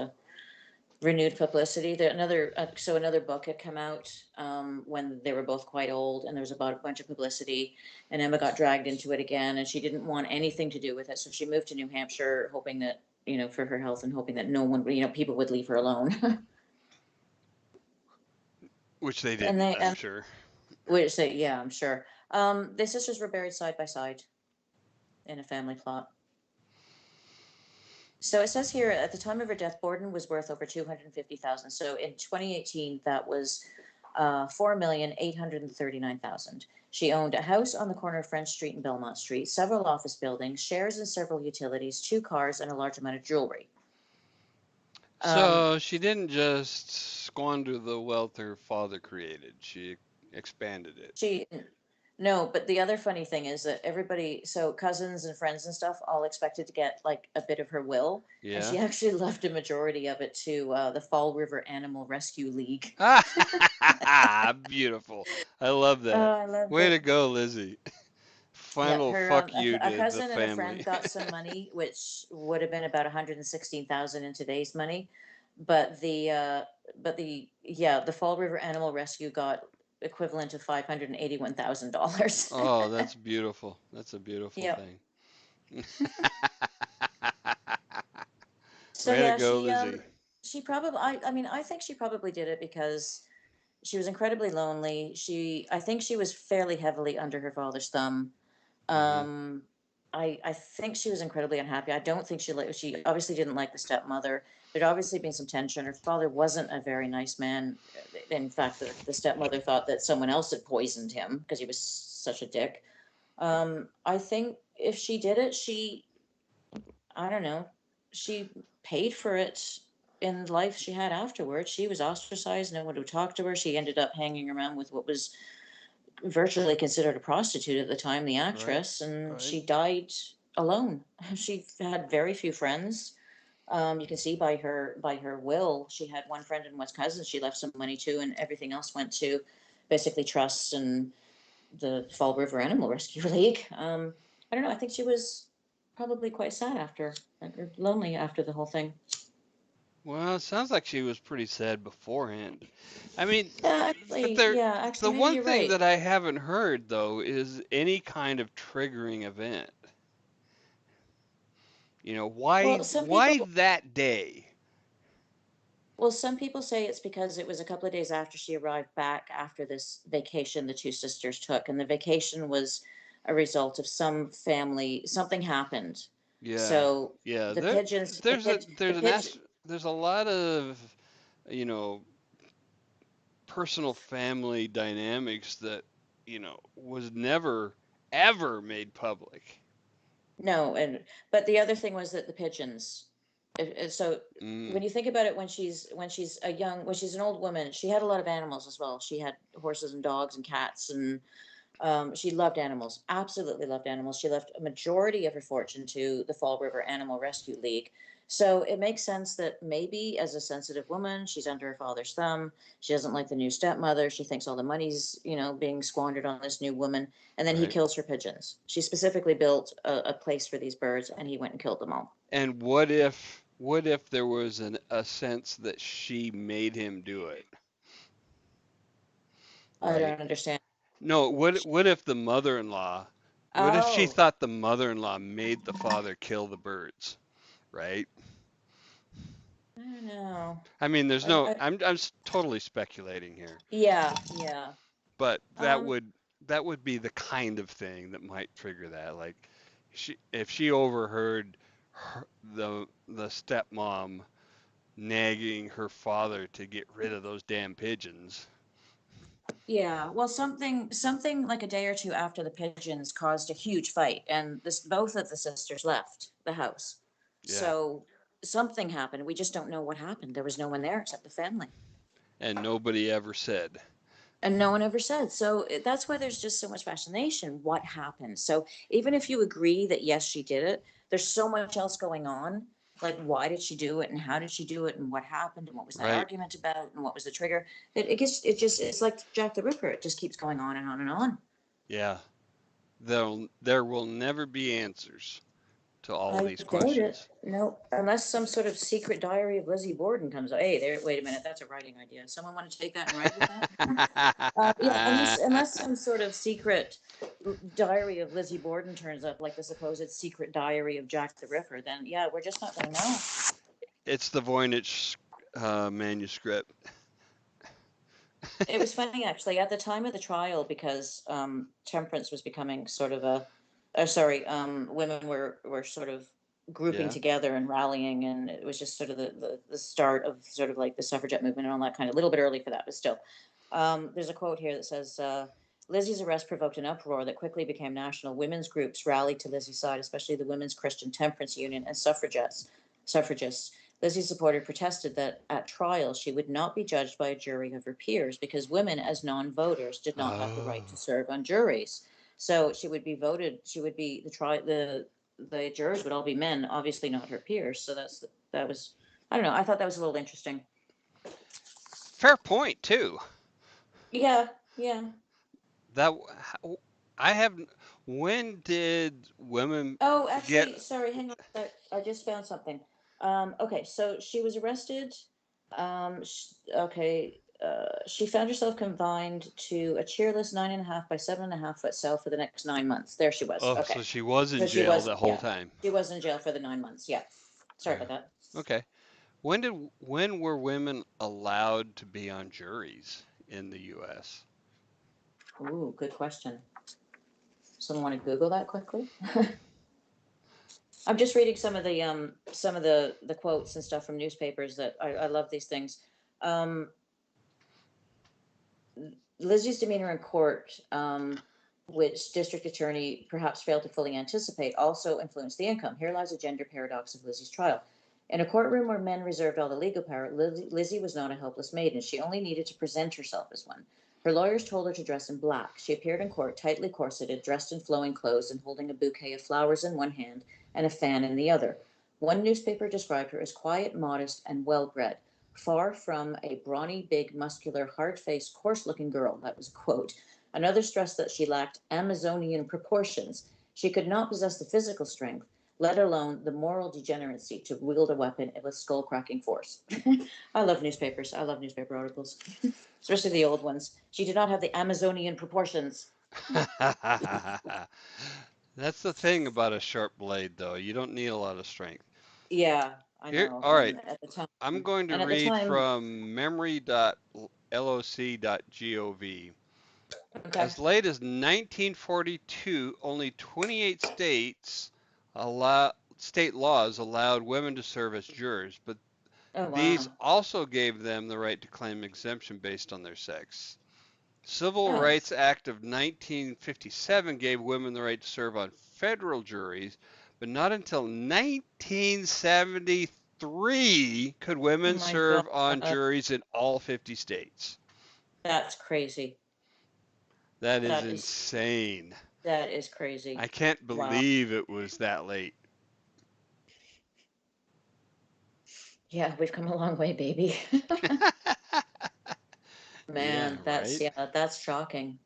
renewed publicity. Another book had come out when they were both quite old, and there was about a bunch of publicity, and Emma got dragged into it again, and she didn't want anything to do with it, so she moved to New Hampshire, hoping that for her health and hoping that no one, people would leave her alone.
Which they
and
didn't,
they
I'm sure.
would say, yeah, I'm sure. The sisters were buried side by side in a family plot. So it says here at the time of her death, Borden was worth over 250,000. So in 2018, that was 4,839,000. She owned a house on the corner of French Street and Belmont Street, several office buildings, shares in several utilities, 2 cars, and a large amount of jewelry. Um,
So she didn't just squander the wealth her father created, she expanded it.
she No, but the other funny thing is that so cousins and friends and stuff, all expected to get like a bit of her will, and
Yeah?
she actually left a majority of it to the Fall River Animal Rescue League.
Beautiful. I love
Oh,
that.
I loved
Way to
it.
go, Lizzie.
Yep,
Final
her
fuck you
a
to the
cousin and a friend
family.
got some money, which would have been about 116,000 in today's money, but the Fall River Animal Rescue got equivalent of $581,000.
Oh, that's beautiful. That's a beautiful
Yep.
thing.
So
Way to
yeah,
go, Lizzie.
she probably I mean I think she probably did it because she was incredibly lonely. I think she was fairly heavily under her father's thumb.
Hmm.
Um, I think she was incredibly unhappy. I don't think she obviously didn't like the stepmother. There'd obviously been some tension. Her father wasn't a very nice man. In fact, the stepmother thought that someone else had poisoned him because he was such a dick. I think if she did it, I don't know, she paid for it in life she had afterwards. She was ostracized. No one would talk to her. She ended up hanging around with what was virtually considered a prostitute at the time, the
Right,
actress, and
right.
she died alone. She had very few friends. You can see by her will, she had one friend and one cousin she left some money to, and everything else went to basically trusts and the Fall River Animal Rescue League. I don't know. I think she was probably quite sad after, or lonely after the whole thing.
Well, it sounds like she was pretty sad beforehand. I mean, but
Yeah,
the
actually, maybe
one
you're
thing
right.
that I haven't heard though is any kind of triggering event. Why
Well,
why that day?
some people say it's because it was a couple of days after she arrived back after this vacation the two sisters took, and the vacation was a result of something happened.
Yeah.
So
Yeah,
the
there
pigeons,
there's a
the
there's an
pigeon.
ast there's a lot of, you know, personal family dynamics that, was never ever made public.
No, but the other thing was that the pigeons. So
Mm,
when you think about it, when she's an old woman, she had a lot of animals as well. She had horses and dogs and cats, and she loved animals, absolutely loved animals. She left a majority of her fortune to the Fall River Animal Rescue League. So it makes sense that maybe as a sensitive woman, she's under her father's thumb. She doesn't like the new stepmother. She thinks all the money's, being squandered on this new woman. And then he
right.
kills her pigeons. She specifically built a place for these birds, and he went and killed them all.
And what if there was a sense that she made him do it,
I
right?
don't understand.
No, what if the mother-in-law, what if she
Oh,
thought the mother-in-law made the father kill the birds, right?
I don't know.
I mean, there's
I,
no,
I,
totally speculating here,
yeah, yeah.
but
Um,
that would be the kind of thing that might trigger that. Like, if she overheard the stepmom nagging her father to get rid of those damn pigeons.
yeah. Well, something like a day or two after the pigeons caused a huge fight, and this both of the sisters left the house.
Yeah,
So something happened. We just don't know what happened. There was no one there except the family.
and nobody ever said.
And no one ever said. So that's why there's just so much fascination. What happened? So even if you agree that yes, she did it, there's so much else going on. Like, why did she do it, and how did she do it, and what happened, and what was that
Right.
argument about, and what was the trigger? It just it's like Jack the Ripper. It just keeps going on and on and on.
Yeah. There will never be answers to all
I
these
doubt it.
questions.
No, unless some sort of secret diary of Lizzie Borden comes out. Hey, there. Wait a minute. That's a writing idea. Someone want to take that and write with that? Yeah, unless some sort of secret diary of Lizzie Borden turns up, like the supposed secret diary of Jack the Ripper, then yeah, we're just not going to know.
It's the Voynich manuscript.
It was funny actually at the time of the trial because temperance was becoming sort of sorry, women were sort of grouping
Yeah.
together and rallying, and it was just sort of the start of sort of like the suffragette movement and all that kind of a little bit early for that, but still. There's a quote here that says, Lizzie's arrest provoked an uproar that quickly became national. Women's groups rallied to Lizzie's side, especially the Women's Christian Temperance Union and suffragists. Lizzie's supporters protested that at trial she would not be judged by a jury of her peers because women, as non-voters, did not have the right to
Oh.
serve on juries. So she would be voted. She would be the jurors would all be men, obviously not her peers. So that was I don't know. I thought that was a little interesting.
Fair point too.
Yeah, yeah.
That I have. When did women
Oh,
get?
actually, sorry, hang on a sec. I just found something. Okay, so she was arrested. Okay, she found herself confined to a cheerless 9.5 by 7.5 foot cell for the next 9 months. There she was.
Oh,
Okay,
so she was
so
in
she
jail
was,
the whole
yeah,
time.
she was in jail for the 9 months. Yeah, sorry about that.
Okay. When were women allowed to be on juries in the U.S.?
Ooh, good question. Someone want to Google that quickly? I'm just reading some of the quotes and stuff from newspapers that I love these things. Um, Lizzie's demeanor in court, which district attorney perhaps failed to fully anticipate, also influenced the income. Here lies a gender paradox of Lizzie's trial. In a courtroom where men reserved all the legal power, Lizzie was not a helpless maiden. She only needed to present herself as one. Her lawyers told her to dress in black. She appeared in court, tightly corseted, dressed in flowing clothes, and holding a bouquet of flowers in one hand and a fan in the other. One newspaper described her as quiet, modest, and well bred, far from a brawny, big, muscular, hard-faced, coarse-looking girl. That was a quote. Another stressed that she lacked Amazonian proportions. She could not possess the physical strength, let alone the moral degeneracy to wield a weapon with skull-cracking force. I love newspapers. I love newspaper articles, especially the old ones. She did not have the Amazonian proportions.
That's the thing about a sharp blade, though. You don't need a lot of strength.
Yeah, I
Here,
know.
all right. I'm going to
And at the
read
time,
from memory.loc.gov.
okay.
As late as 1942, only 28 state laws allowed women to serve as jurors, but
Oh
these
wow.
also gave them the right to claim exemption based on their sex. Civil
Oh,
Rights Act of 1957 gave women the right to serve on federal juries, but not until 1973 could
oh
women
my God.
serve on juries in all 50 states.
That's crazy.
That is
That is
insane.
that is crazy.
I can't
Wow.
believe it was that late.
Yeah, we've come a long way, baby.
Yeah,
Man, that's
right?
yeah, that's shocking.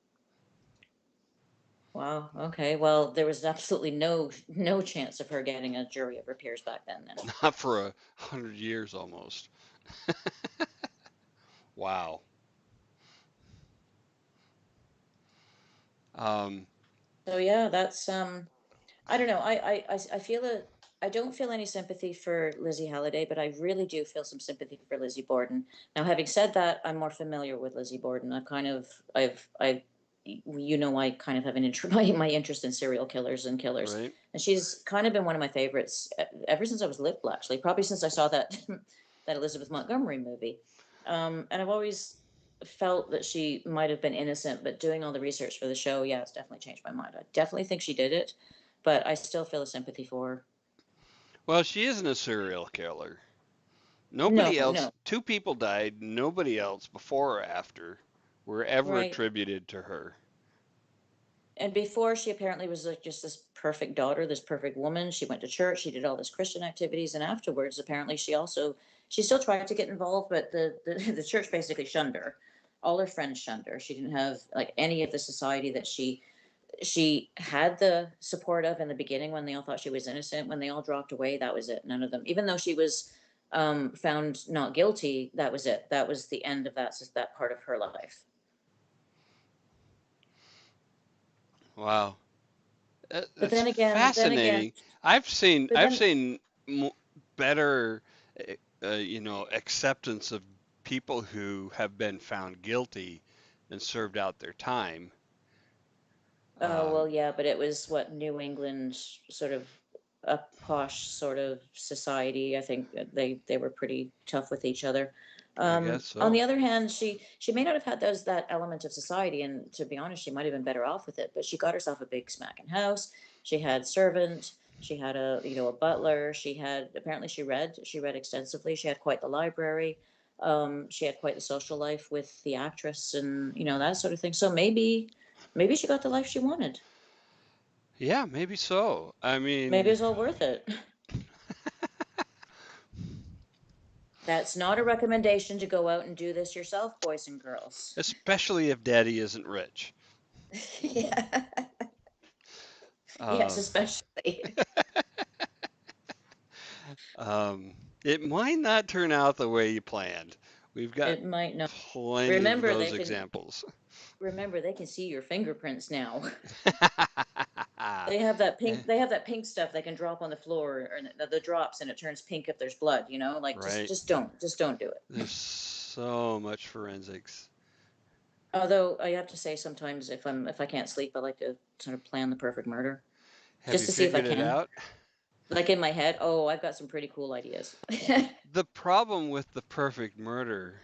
Wow. Okay. Well, there was absolutely no chance of her getting a jury of her peers back then.
Not for 100 years almost. Wow. Um,
So yeah, that's I don't know. I feel it. I don't feel any sympathy for Lizzie Halliday, but I really do feel some sympathy for Lizzie Borden. Now, having said that, I'm more familiar with Lizzie Borden. I kind of have my interest in serial killers and killers,
right?
and she's kind of been one of my favorites ever since I was little. Actually, probably since I saw that that Elizabeth Montgomery movie, and I've always felt that she might have been innocent, but doing all the research for the show, yeah, it's definitely changed my mind. I definitely think she did it, but I still feel a sympathy for her.
Well, she isn't a serial killer.
No,
Nobody else,
no,
two people died, nobody else before or after were ever
right.
attributed to her.
And before, she apparently was like just this perfect daughter, this perfect woman. She went to church, she did all this Christian activities, and afterwards, apparently, she still tried to get involved, but the church basically shunned her. All her friends shunned her. She didn't have like any of the society that she had the support of in the beginning when they all thought she was innocent. When they all dropped away, that was it. None of them, even though she was found not guilty, that was it. That was the end of that part of her life.
Wow.
But
That's
then again,
fascinating. I've seen
but
I've
then
seen better, acceptance of people who have been found guilty and served out their time.
Oh, well,
Um,
yeah, but it was what New England sort of a posh sort of society. I think they were pretty tough with each other.
I guess
On
so.
the other hand, she may not have had that element of society, and to be honest, she might have been better off with it. But she got herself a big smacking house. She had servant. She had a butler. She read extensively. She had quite the library. She had quite the social life with the actress, and that sort of thing. So maybe she got the life she wanted.
Yeah, maybe so. I
Maybe
mean,
it's all worth it. That's not a recommendation to go out and do this yourself, boys and girls.
especially if daddy isn't rich.
Yeah. Yes,
Um,
especially.
um, it might not turn out the way you planned. We've got
It might not.
plenty of
Remember,
those examples.
they can see your fingerprints now.
Eh,
They have that pink stuff they can drop on the floor, or the drops, and it turns pink if there's blood. Like just
right.
just don't do it.
There's so much forensics.
Although I have to say, sometimes if I can't sleep, I like to sort of plan the perfect murder
Have
just
you
to see if I
figured it
can.
out?
Like in my head, oh, I've got some pretty cool ideas.
The problem with the perfect murder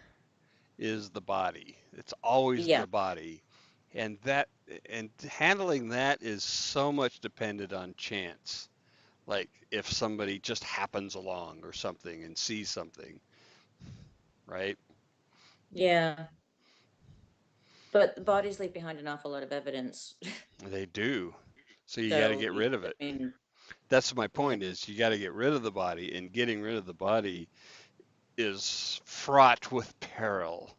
is the body. It's always
Yeah,
the body. And that and handling that is so much dependent on chance. Like if somebody just happens along or something and sees something, right?
yeah. But the bodies leave behind an awful lot of evidence.
They do. So you got to
So,
get rid of
I
it.
mean,
That's my
yeah.
point is you got to get rid of the body and getting rid of the body is fraught with peril.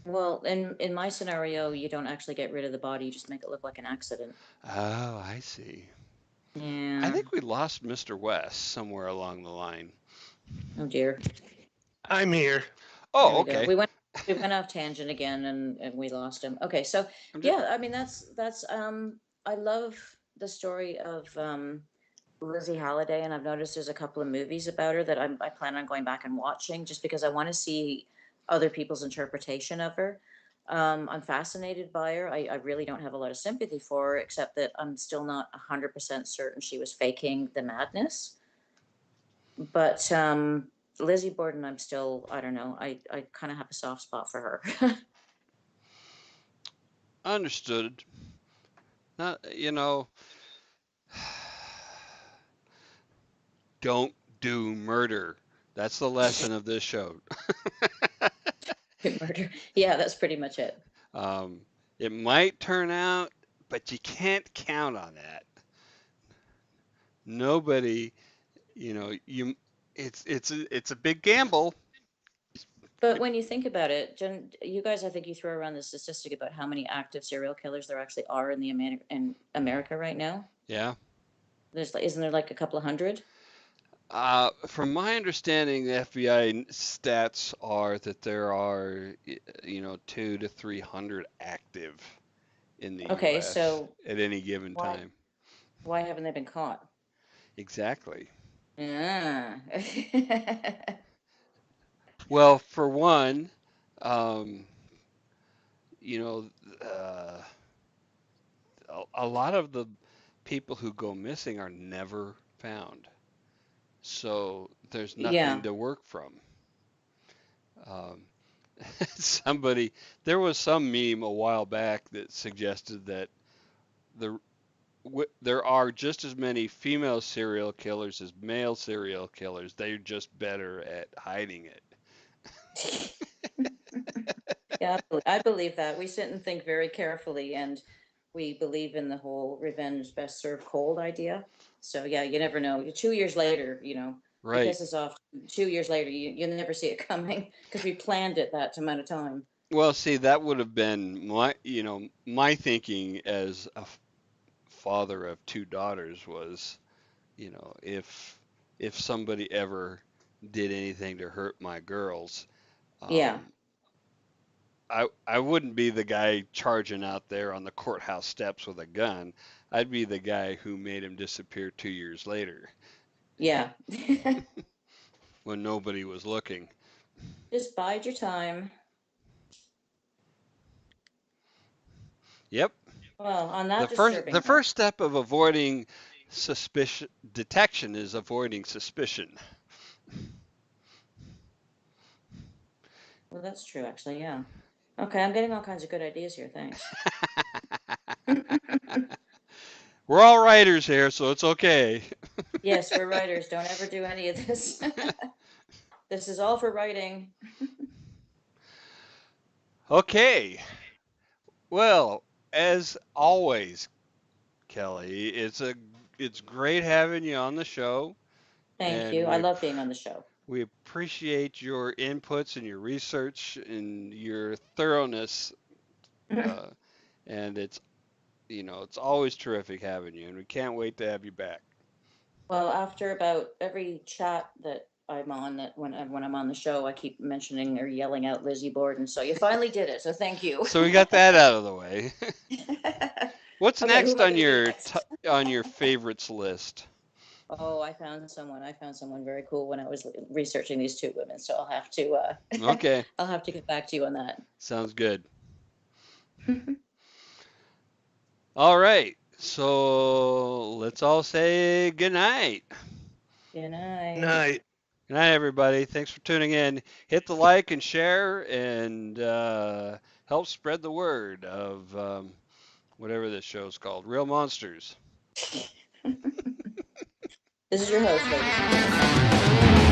Well, in my scenario, you don't actually get rid of the body, you just make it look like an accident.
Oh, I see. I
Yeah.
think we lost Mr. West somewhere along the line.
Oh dear.
I'm here.
There
Oh,
we go.
okay.
We went off tangent again, and we lost him. Okay, so
I'm just,
yeah, I mean that's I love the story of Lizzie Halliday, and I've noticed there's a couple of movies about her that I plan on going back and watching just because I want to see other people's interpretation of her. I'm fascinated by her. I really don't have a lot of sympathy for her, except that I'm still not 100% certain she was faking the madness. But Lizzie Borden, I don't know. I kind of have a soft spot for her.
understood. Not, don't do murder. That's the lesson of this show.
Murder. Yeah, that's pretty much it.
Um, it might turn out, but you can't count on that. Nobody, you it's a big gamble.
But when you think about it, Jen, you guys, I think you throw around the statistic about how many active serial killers there actually are in America right now.
Yeah.
Isn't there like a couple of hundred?
From my understanding, the FBI stats are that there are, 200 to 300 active in the
Okay,
U.S.
so
at any given
why
time.
why haven't they been caught?
Exactly.
Ah.
Well, for one, um, you know, uh, a lot of the people who go missing are never found. So there's nothing
Yeah,
to work from. Um, somebody, there was some meme a while back that suggested that the there are just as many female serial killers as male serial killers. They're just better at hiding it.
yeah, I believe that. We sit and think very carefully, and we believe in the whole revenge best served cold idea. So yeah, you never know. 2 years later, he
Right.
pisses off. 2 years later, you never see it coming because we planned it that amount of time.
Well, see, that would have been my thinking as a father of two daughters was, if somebody ever did anything to hurt my girls,
Yeah,
um, I wouldn't be the guy charging out there on the courthouse steps with a gun. I'd be the guy who made him disappear 2 years later
yeah.
when nobody was looking.
Just bide your time.
Yep.
Well, on
The
that
first the
disturbing note,
first step of avoiding suspicion detection is avoiding suspicion.
well, that's true, actually. Yeah. Okay, I'm getting all kinds of good ideas here. Thanks.
We're all writers here, so it's okay.
Yes, we're writers. Don't ever do any of this. This is all for writing.
Okay. Well, as always, Kelly, it's great having you on the show,
Thank
and
you. I love being on the show.
we appreciate your inputs and your research and your thoroughness. Uh, and it's always terrific having you, and we can't wait to have you back.
Well, after about every chat that I'm on, that when I'm on the show, I keep mentioning or yelling out Lizzie Borden. So you finally did it. So thank you.
So we got that out of the way. What's
Okay, who
next
am I
on
going to do
your
next?
favorites list?
Oh, I found someone. I found someone very cool when I was researching these two women. So I'll have to
Okay,
I'll have to get back to you on that.
sounds good. All right, so let's all say good night.
Good night.
Night.
Good night, everybody. Thanks for tuning in. Hit the like and share, and help spread the word of whatever this show's called, Real Monsters.
This is your host, ladies and gentlemen.